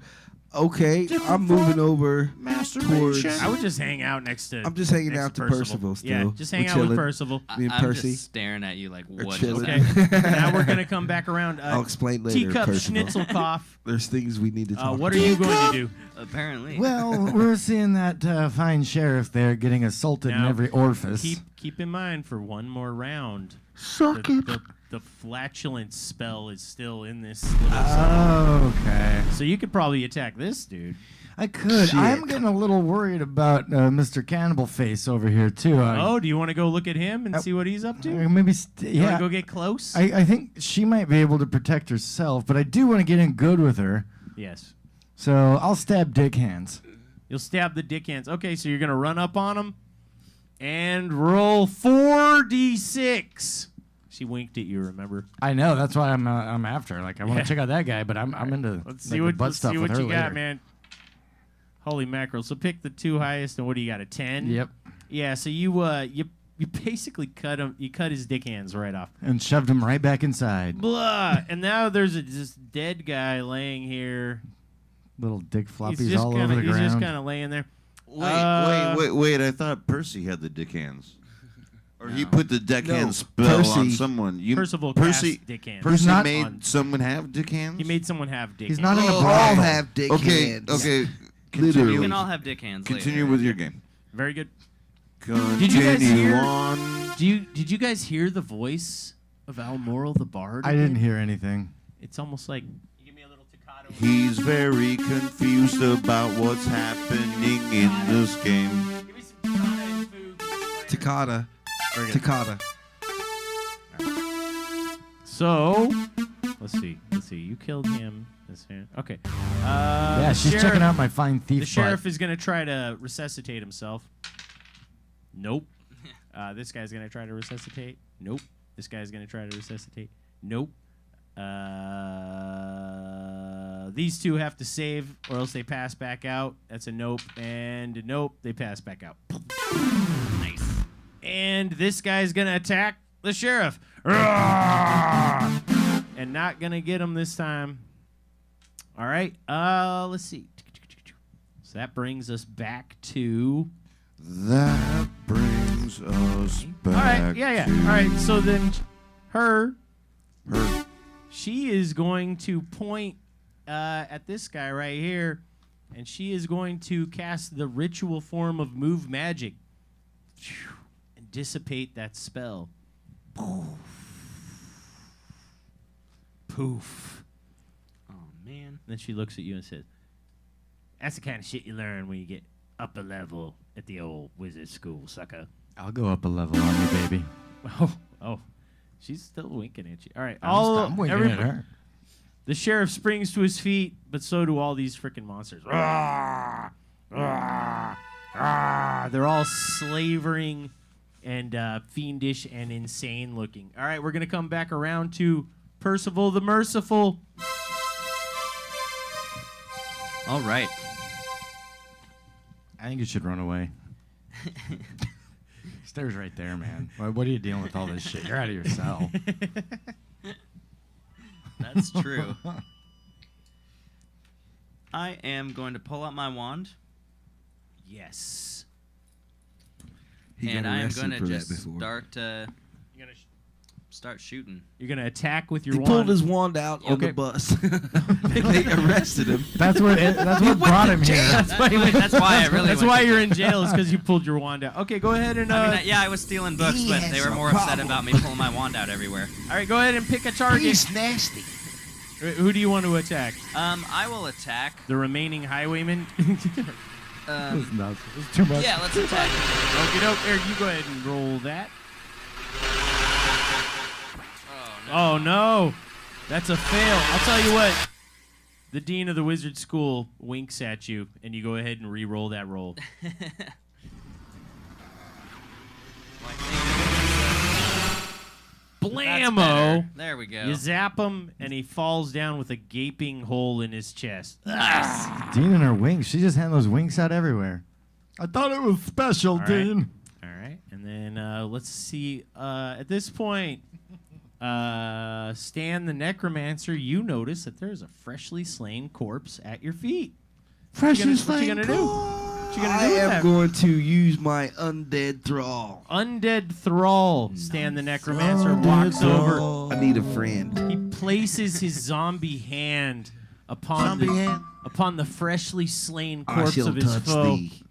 Okay, I'm moving over towards. I would just hang out next to. I'm just hanging next out to Percival. Percival still. Yeah, just hang We're out with chilling. Percival. Me and I'm Percy just staring at you like, are what? chilling. Okay. Now we're gonna come back around. I'll explain later. Teacup Percival. Schnitzelkoff. There's things we need to talk What are about. you going to do? Apparently. Well, we're seeing that fine sheriff there getting assaulted in Now, every orifice. Keep in mind for one more round. Suck it. The flatulence spell is still in this little zone. Okay. So you could probably attack this dude. I could. Shit. I'm getting a little worried about Mr. Cannibal Face over here, too. Oh, do you want to go look at him and see what he's up to? Maybe, You want yeah. to go get close? I think she might be able to protect herself, but I do want to get in good with her. Yes. So I'll stab Dick Hands. You'll stab the dick hands. Okay, so you're gonna run up on him and roll 4d6. She winked at you. Remember? I know. That's why I'm after her. Like I want Yeah. to check out that guy, but I'm into Let's like, see the what butt let's stuff see with what her you later. got, man. Holy mackerel! So pick the two highest, and what do you got? A 10. Yep. Yeah. So you basically cut him. You cut his dick hands right off. And shoved him right back inside. Blah. And now there's a just dead guy laying here. Little dick He's floppies just all kinda, over the he's ground. just kind of laying there. Wait! I thought Percy had the dick hands, or he put the deckhand No, spell on Percy- someone. Percival Percy, cast dick hands. Percy not made on- someone have dick hands. He made someone have dick He's hands. not in a All brothel. have dick Okay, hands. okay. You Continue. can all have dick hands. Continue later. with your game. Very good. Continue you guys hear- on. Did you guys hear the voice of Almoral the Bard? I didn't hear anything. It's almost like you give me a little staccato. He's very confused about what's happening in this game. Give me some staccato and food. Takata. Very good. Takata. So, let's see. You killed him. This man. Okay. Yeah, the she's sheriff- checking out my fine thief. The sheriff butt. is going to try to resuscitate himself. Nope. This guy's going to try to resuscitate. Nope. This guy's going to try to resuscitate. Nope. These two have to save, or else they pass back out. That's a nope. And a nope. They pass back out. Nice. And this guy's going to attack the sheriff. And not going to get him this time. All right. Let's see. So that brings us back to. That brings us back. All right. Yeah. to All right. So then, her. her. She is going to point at this guy right here, and she is going to cast the ritual form of move magic and dissipate that spell. Poof. Oh man. Then she looks at you and says, "That's the kind of shit you learn when you get up a level at the old wizard school, sucker." I'll go up a level on you, baby. Oh, she's still winking at you. All right, I'm winking at her. The sheriff springs to his feet, but so do all these freaking monsters. Rah! Rah! Rah! They're all slavering and fiendish and insane looking. All right, we're gonna come back around to Percival the Merciful. All right. I think you should run away. Stairs right there, man. What are you dealing with all this shit? You're out of your cell. That's true. I am going to pull out my wand, Yes. He and got I am arrested going to for that just before. start shooting. You're gonna attack with your He wand. pulled his wand out on Okay. the bus. They arrested him. That's what brought him here. That's why I really. That's went why to you're jail. in jail, is because you pulled your wand out. Okay, go ahead and. I mean, yeah, I was stealing books, He but has they were a more upset problem. about me pulling my wand out everywhere. All right, go ahead and pick a target. He's nasty. Who do you want to attack? I will attack. The remaining highwayman? It's nuts. It's too much. Yeah, let's attack. Okie doke. Eric, you go ahead and roll that. Oh, no. That's a fail. I'll tell you what. The dean of the wizard school winks at you, and you go ahead and re-roll that roll. That's Blammo! better. There we go. You zap him, and he falls down with a gaping hole in his chest. Dean and her wings. She just had those wings out everywhere. I thought it was special, All right. Dean. All right, and then let's see. At this point, Stan the Necromancer, you notice that there's a freshly slain corpse at your feet. What you gonna do? What you gonna I do with am that? going to use my undead thrall. Undead Thrall. Stan the Necromancer walks over. I need a friend. He places his zombie hand upon upon the freshly slain I corpse shall of his touch foe thee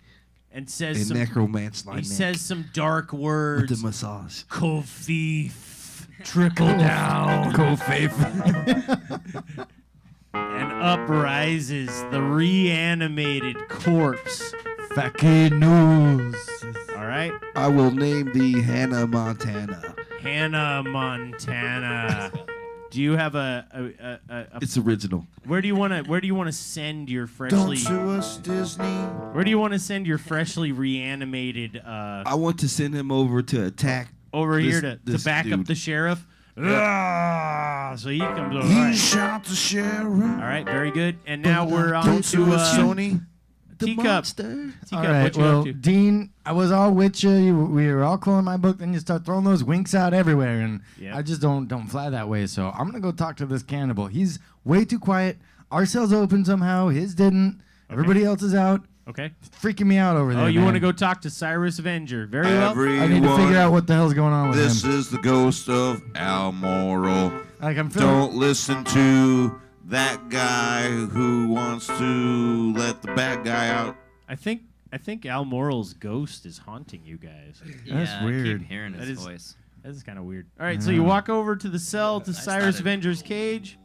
and says and some. necromance thy He neck says some dark with words. the massage. Kofif, trickle down. Kofif. And up rises the reanimated corpse. Fucking news. All right, I will name thee Hannah Montana. Hannah Montana. Do you have a It's original. where do you want to send your Don't freshly sue us, Disney. where do you want to send your freshly reanimated I want to send him over to attack. over this- here to this back up dude. the sheriff? Ah, so he comes over. He All right. shot the sheriff. All right, very good. And now we're on Don't sue to us, Sony. The Teacup. monster. Teacup, All right, what you well, up to? Dean, I was all with you. We were all cool in my book. Then you start throwing those winks out everywhere, and Yep. I just don't fly that way. So I'm gonna go talk to this cannibal. He's way too quiet. Our cell's open somehow. His didn't. Everybody else is out. Okay. Freaking me out over there. Oh, you want to man. go talk to Cyrus Avenger? Very well. I need to figure out what the hell's going on with This him. is the ghost of Al Morrill. Like I'm feeling. Don't listen to that guy who wants to let the bad guy out. I think Al Morrill's ghost is haunting you guys. That's I weird. keep hearing That his is- voice. That is kind of weird. All right, so you walk over to the cell to Cyrus started- Avenger's cage.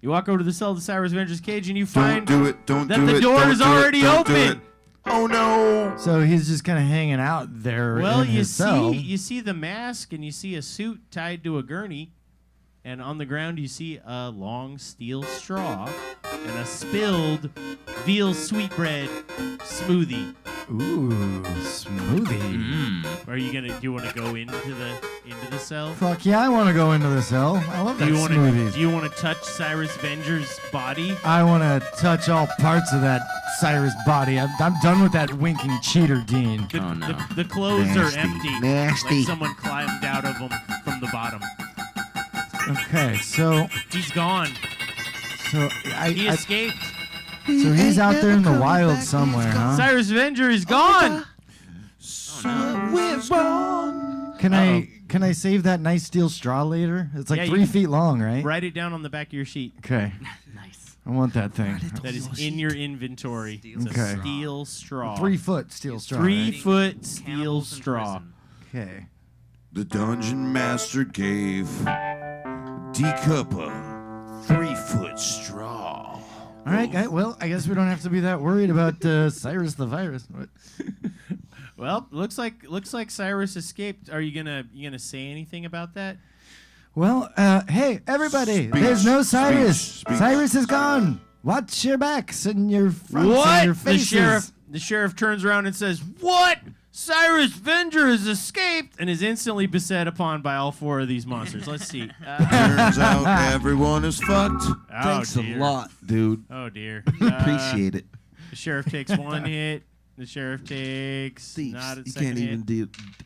You walk over to the cell to Cyrus Avenger's cage, and you Don't find do it. Don't that do the it. door don't is do it, already don't do open. it. Oh no! So he's just kind of hanging out there Well, in you his cell. see the mask, and you see a suit tied to a gurney, and on the ground you see a long steel straw and a spilled veal sweetbread smoothie. Ooh, smoothie. Mm. Are you gonna? Do you want to go into the cell? Fuck yeah, I want to go into the cell. I love Do that you want smoothies. to? Do you want to touch Cyrus Avenger's body? I want to touch all parts of that Cyrus body. I'm done with that winking cheater, Dean. The, Oh, no. the clothes Nasty, are empty. nasty. Like someone climbed out of them from the bottom. Okay, so He's gone. so He escaped. so he's out there in the wild somewhere, huh? Cyrus Avenger is gone. Can I save that nice steel straw later? It's like Yeah, you 3 can- feet long, right? Write it down on the back of your sheet. Okay, Nice. I want that thing. That is in your inventory. It's Okay. a steel straw. 3 foot steel straw. 3 right? foot steel Cannibals in straw. prison. Okay. The dungeon master gave D-Cup a 3-foot straw. All right, guy. Well, I guess we don't have to be that worried about Cyrus the virus. What? Well, looks like Cyrus escaped. Are you gonna say anything about that? Well, hey, everybody! Speech, There's no Cyrus. speech. Cyrus is gone. Watch your backs and your fronts and your The faces. sheriff turns around and says, "What? Cyrus Avenger has escaped and is instantly beset upon by all 4 of these monsters." Let's see. Turns out everyone is fucked. Thanks dear. a lot, dude. Oh dear. Appreciate it. The sheriff takes 1 hit. The sheriff takes Thieves. not a You second can't hit. even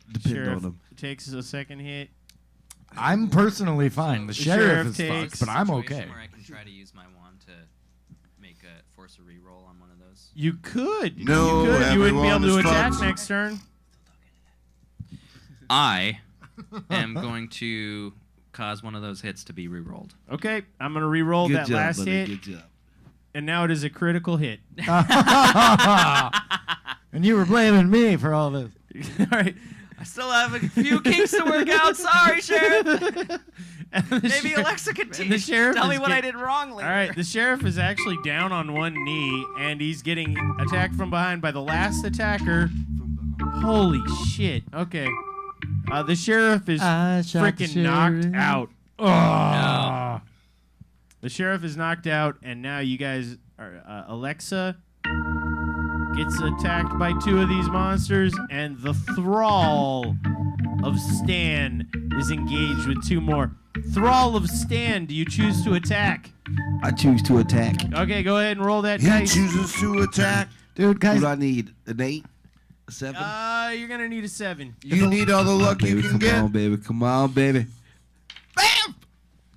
depend Sheriff on them. takes a second hit. I'm personally fine. The sheriff sheriff is takes- fucked, but I'm Situation okay. Where I can try to use my wand to force a reroll on one of those. You could. No, you could. You wouldn't be able everyone to is attack fucked. next turn. I am going to cause one of those hits to be rerolled. Okay, I'm gonna re-roll Good that job, last buddy. hit, Good job. and now it is a critical hit. And you were blaming me for all this. All right. I still have a few kinks to work out. Sorry, Sheriff. And the Maybe sheriff- Alexa could and the sheriff tell me is what I get- did wrong later. All right, the sheriff is actually down on 1 knee, and he's getting attacked from behind by the last attacker. Holy shit. Okay. The sheriff is I shot the freaking knocked sheriff. out. Oh. The sheriff is knocked out, and now you guys are. Alexa gets attacked by 2 of these monsters, and the thrall of Stan is engaged with 2 more. Thrall of Stan, do you choose to attack? I choose to attack. Okay, go ahead and roll that He dice. chooses to attack. Dude, What guys, do I need? An 8? A 7? You're gonna need a 7. You need all the luck you baby, can come get. on, baby. Come on, baby.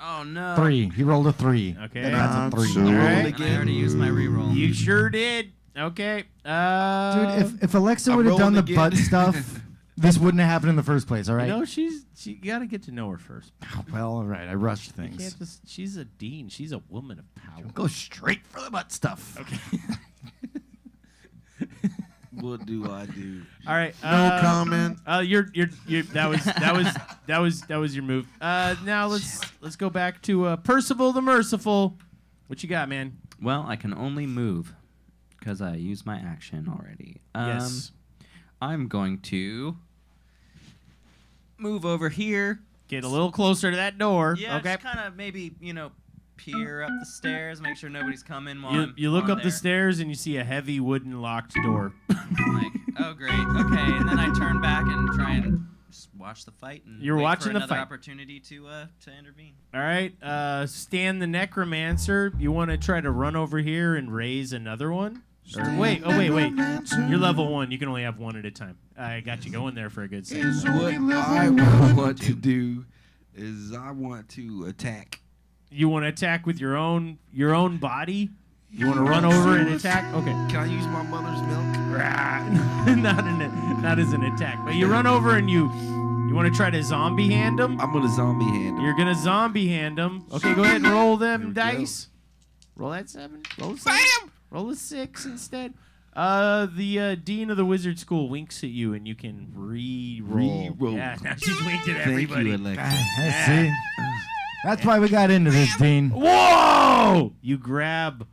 Oh no. 3. He rolled a 3. Okay. That's a 3. So- All right. I already used my reroll. You sure did. Okay. Dude, if Alexa I'm would have done the rolling butt again. stuff, this wouldn't have happened in the first place, all right? you know, you gotta get to know her first. Well, all right. I rushed You things. can't just. She's a dean. She's a woman of power. Go straight for the butt stuff. Okay. What do I do? All right. No comment. You're that was your move. Now let's go back to Percival the Merciful. What you got, man? Well, I can only move because I used my action already. Yes. I'm going to move over here Get a little closer to that door. Yeah, okay. just kind of maybe, peer up the stairs, make sure nobody's coming while You look while up I'm the there. stairs and you see a heavy wooden locked door. Like, oh great, okay, and then I turn back and try and just watch the fight. And You're wait watching for the another fight. opportunity to intervene. All right, Stan the Necromancer. You want to try to run over here and raise another one? Or, wait. You're level 1. You can only have one at a time. I got you going there for a good second. What I want to do is I want to attack. You want to attack with your own body? You want to run over and attack? Okay. Can I use my mother's milk? not as an attack, but you run over and you want to try to zombie hand him. I'm gonna zombie hand him. You're gonna zombie hand him. Okay, go ahead and roll them There we dice. Roll that 7. Roll a 7. Bam! Roll a 6 instead. The dean of the wizard school winks at you, and you can re-roll. Re-roll. Yeah, now she's winked at Thank everybody. you, Alexa. I see. That's why we got into this, Dean. Whoa! You grab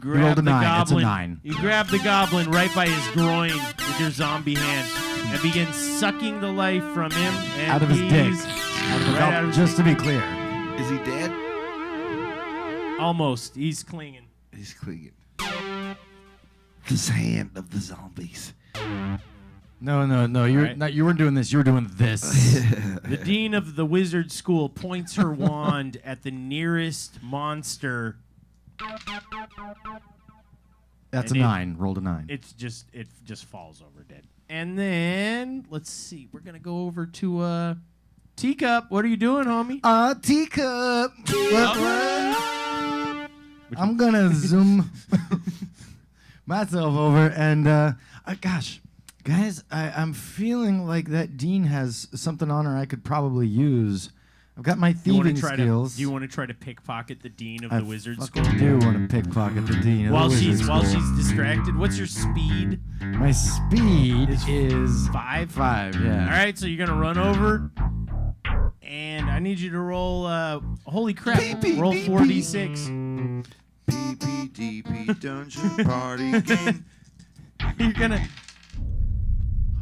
rolled a the 9. It's a goblin. 9. You grab the goblin right by his groin with your zombie hand and begin sucking the life from him and Out of his dick. he's- right out of his Just to be clear. Is he dead? Almost. He's clinging. He's clinging. This hand of the zombies. No. You Alright. you weren't doing this. You were doing this. The dean of the wizard school points her wand at the nearest monster. That's a And 9. Rolled a 9. It just falls over dead. And then let's see. We're gonna go over to Teacup. What are you doing, homie? Teacup. I'm gonna zoom myself over and gosh, guys, I'm feeling like that Dean has something on her I could probably use. I've got my You wanna thieving skills. do you want to try to pickpocket the dean of I the wizard fucking school? do want to pickpocket the Dean of While the she's wizard while school. she's distracted, what's your speed? My speed is 5. 5. Yeah. All right, so you're gonna run over, and I need you to roll. Holy crap! Roll 4d6. PPDP Dungeon Party Game. You're gonna.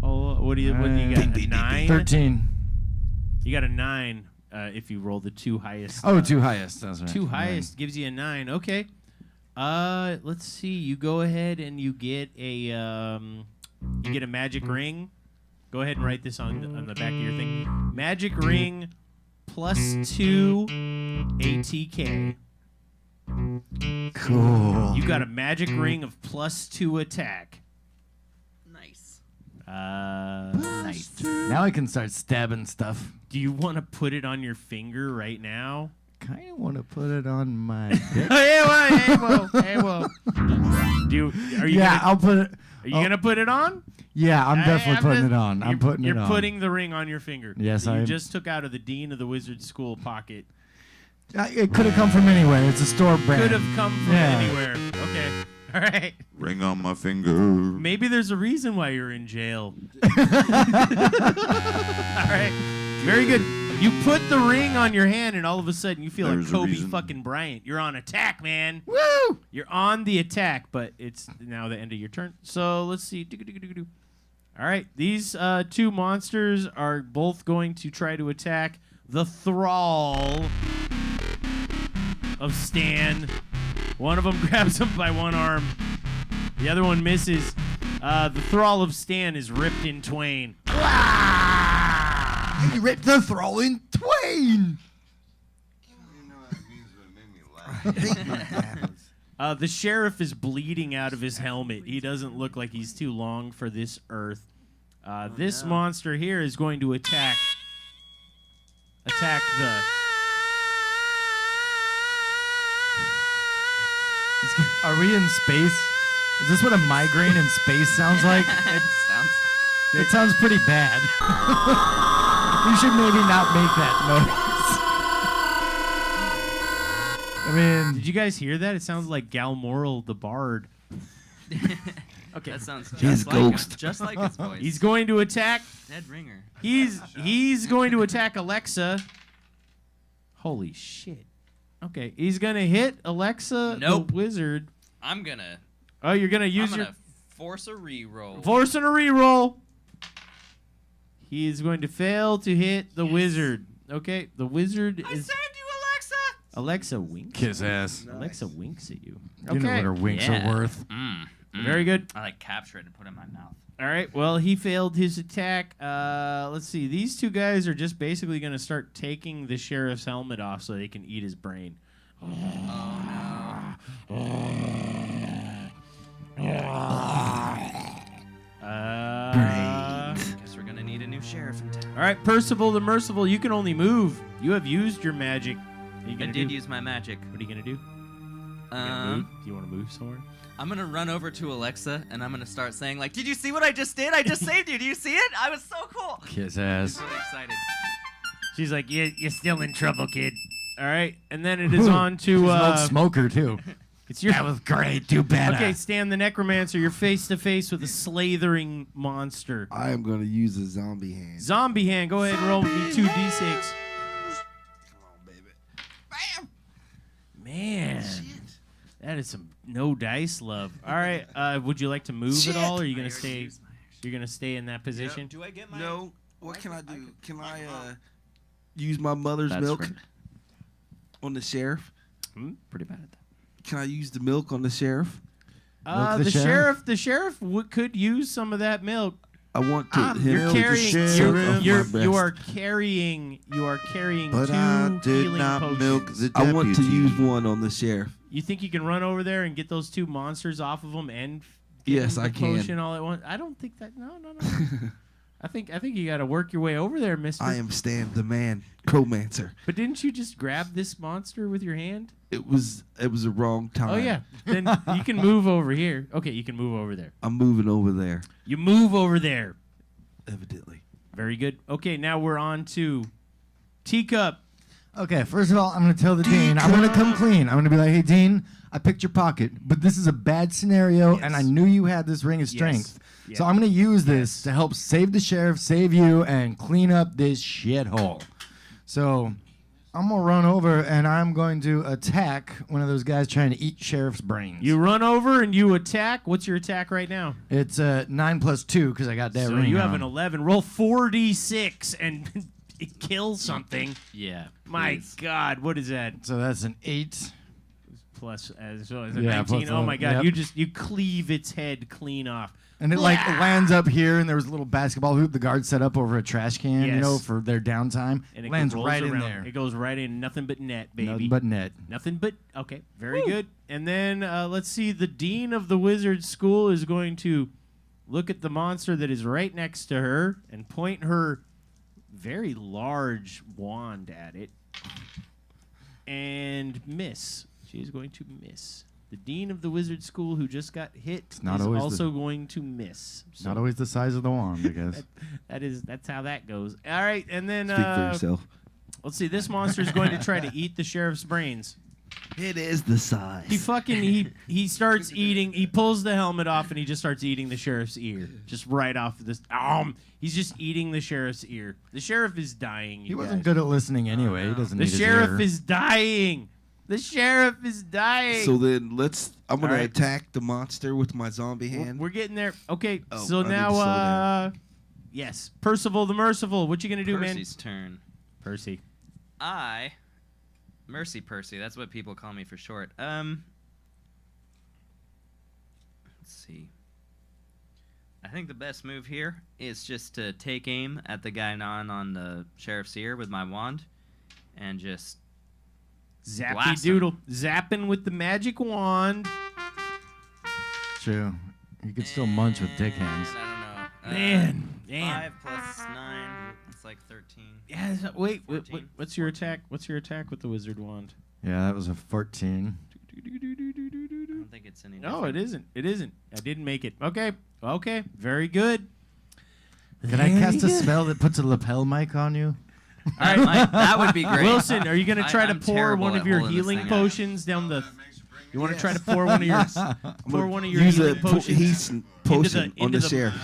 Oh, what do you got? A 9. 13. You got a 9. If you roll the 2 highest. Oh, 2 highest. That's right. 2 highest gives you a 9. Okay. Let's see. You go ahead and you get a magic ring. Go ahead and write this on the back of your thing. Magic ring plus 2 ATK. Cool. You got a magic ring of plus 2 attack. Nice. Nice. Now I can start stabbing stuff. Do you want to put it on your finger right now? Kind of want to put it on my dick. Hey, whoa. Are you Yeah, gonna, I'll put it. are you gonna put it on? Yeah, I'm definitely I'm putting just- it on. I'm putting it on. You're putting the ring on your finger. Yes, that I you am. just took out of the dean of the wizard school pocket. It could have come from anywhere. It's a store brand. Could have come from Yeah. anywhere. Okay. All right. Ring on my finger. Maybe there's a reason why you're in jail. All right. Very good. You put the ring on your hand, and all of a sudden you feel There's like a Kobe reason. fucking Bryant. You're on attack, man. Woo! You're on the attack, but it's now the end of your turn. So let's see. All right. These 2 monsters are both going to try to attack the thrall of Stan. One of them grabs him by one arm. The other one misses. The thrall of Stan is ripped in twain. You ripped the thrall in twain. The sheriff is bleeding out of his helmet. He doesn't look like he's too long for this earth. This monster here is going to attack the... Are we in space? Is this what a migraine in space sounds like? It sounds pretty bad. You should maybe not make that noise. I mean, Did you guys hear that? It sounds like Galmoral the Bard. Okay. That sounds His just like him, ghost. just like his voice. He's going to attack... Dead ringer. He's going to attack Alexa. Holy shit. Okay, he's going to hit Alexa Nope. the wizard. I'm gonna Oh, you're going to use I'm your... gonna force a reroll. Force and a reroll. He is going to fail to hit the wizard. Okay, the wizard I is. saved you, Alexa. Alexa winks. Kiss ass. Alexa winks at you. You know Okay. what her winks Yeah. are worth. Very good. I like capture it and put it in my mouth. All right. Well, he failed his attack. Let's see. These two guys are just basically going to start taking the sheriff's helmet off so they can eat his brain. Guess we're gonna need a new sheriff in town. All right, Percival the Merciful, you can only move. You have used your magic. What are you I gonna did do? use my magic. What are you gonna do? You gonna move? Do you want to move somewhere? I'm gonna run over to Alexa and I'm gonna start saying like, "Did you see what I just did? I just saved you. Do you see it? I was so cool." Kiss ass. Really excited. She's like, yeah, you're still in trouble, kid. All right, and then it is on to She's an old smoker too. it's your. That was great. Too bad. Okay, Stan the Necromancer, you're face to face with a slathering monster. I am going to use a zombie hand. Zombie hand, go ahead and roll with me 2d6. Come on, baby. Bam! Man, that is some no dice love. All right, would you like to move at all, or are you gonna stay? You're gonna stay in that position. Do I get my? No. What can I do? Can I use my mother's That's milk right. on the sheriff? Pretty bad at that. Can I use the milk on the sheriff? Milk the The sheriff? sheriff could use some of that milk. I want to. You're him carrying. to suck You're, off you're, my you breast. are carrying. You are carrying But two I did healing not potions. milk the I want to deputy. use one on the sheriff. You think you can run over there and get those two monsters off of them and get Yes, them I the can. potion all at once? I don't think that. No. I think you got to work your way over there, Mister. I am Stan the Man, Chromancer. But didn't you just grab this monster with your hand? It was a wrong time. Oh yeah. Then you can move over here. Okay, you can move over there. I'm moving over there, You move over there. evidently. Very good. Okay, now we're on to Teacup. Okay, first of all, I'm going to tell the Dean. I'm going to come clean. I'm going to be like, hey, Dean, I picked your pocket, but this is a bad scenario, and I knew you had this ring of strength. Yes. So I'm going to use this to help save the sheriff, save you, and clean up this shithole. So I'm going to run over, and I'm going to attack one of those guys trying to eat sheriff's brains. You run over and you attack. What's your attack right now? It's 9 plus 2 because I got that So ring you have on. an 11. Roll 4d6 and kill something. Yeah. My please. God, what is that? So that's an 8. Plus, so is it Yeah, 19? plus Oh my God, yep. you cleave its head clean off. And it like lands up here, and there was a little basketball hoop the guard set up over a trash can, you Yes. know, for their downtime. And it lands rolls right in around. there. It goes right in. Nothing but net, baby. Nothing but net. Nothing but okay, very good. And then let's see. The dean of the wizard school is going to look at the monster that is right next to her and point her very large wand at it and miss. She is going to miss. The dean of the wizard school, who just got hit, not is always also going to miss. So Not always the size of the wand, I guess. that's how that goes. All right, and then Speak for yourself. let's see. This monster is going to try to eat the sheriff's brains. It is the size. He starts eating. He pulls the helmet off and he just starts eating the sheriff's ear, just right off of this. He's just eating the sheriff's ear. The sheriff is dying. He wasn't good at listening anyway. He doesn't The need his sheriff ear. is dying. The sheriff is dying. So then I'm gonna All right. attack the monster with my zombie We're- hand. we're getting there. Okay, Oh, so I need to now, slow down. yes, Percival the Merciful. What you gonna do, Percy's turn. man? Percy. Mercy Percy. That's what people call me for short. Let's see. I think the best move here is just to take aim at the guy gnawing on the sheriff's ear with my wand, and just Zappy Blast him. doodle, zapping with the magic wand. True. You could still munch with dick hands. I don't know. Man. 5 plus 9. It's like 13. Yeah. Wait. 14. What's your attack? What's your attack with the wizard wand? Yeah, that was a 14. I don't think it's any. No, it isn't. It isn't. I didn't make it. Okay. Okay. Very good. Can I cast a spell that puts a lapel mic on you? All right, That would be great. Wilson, are you gonna try to I'm pour terrible one at of your holding this healing thing up. potions down the? You want to try to pour one of your Use healing a potions potion on into the the- sheriff.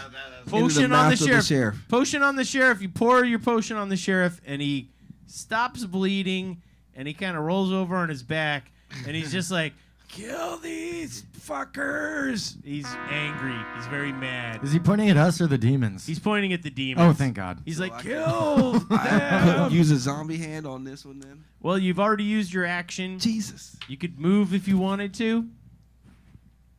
potion mouth on the of the sheriff. sheriff. Potion on the sheriff. You pour your potion on the sheriff, and he stops bleeding, and he kind of rolls over on his back, and he's just like, kill these fuckers. He's angry. He's very mad. Is he pointing at us or the demons? He's pointing at the demons. Oh, thank God. He's like, I- kill I them. use a zombie hand on this one then. Well, you've already used your action. Jesus. You could move if you wanted to.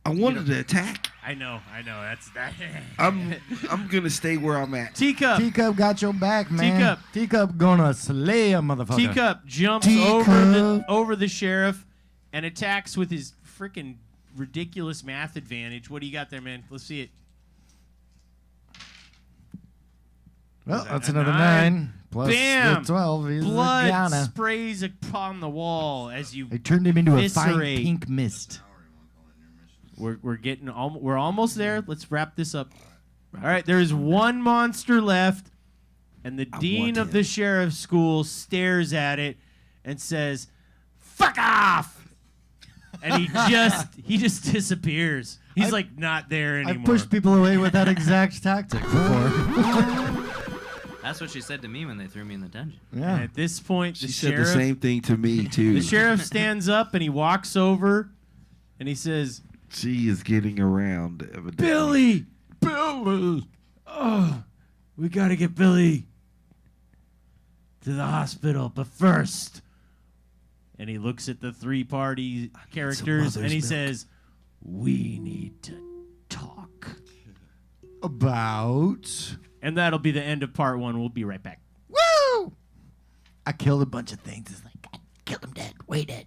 I wanted to attack. I know. That's that. I'm gonna stay where I'm at. Teacup. Teacup got your back, man. Teacup. Teacup gonna slay a motherfucker. Teacup jumps Teacup. over the sheriff and attacks with his freaking ridiculous math advantage. What do you got there, man? Let's see it. Well, that that's a another 9? 9. Plus Bam! the 12. He's Blood a Guyana. sprays upon the wall as you. They turned him into a fine Eviscerate. pink mist. We're getting we're almost there. Let's wrap this up. All right, there is one monster left, and the dean want of him. the sheriff's school stares at it and says, "Fuck off!" And he just disappears. He's like not there anymore. I've pushed people away with that exact tactic before. That's what she said to me when they threw me in the dungeon. And Yeah. at this point, She the said sheriff the same thing to me too. the sheriff stands up and he walks over, and he says, She is getting around. Evidently. Billy! Billy! Oh, we gotta get Billy to the hospital, but first. And he looks at the three-party characters and he says, we need to talk. About. And that'll be the end of part 1. We'll be right back. Woo! I killed a bunch of things. It's like, God, kill him dead. Way dead.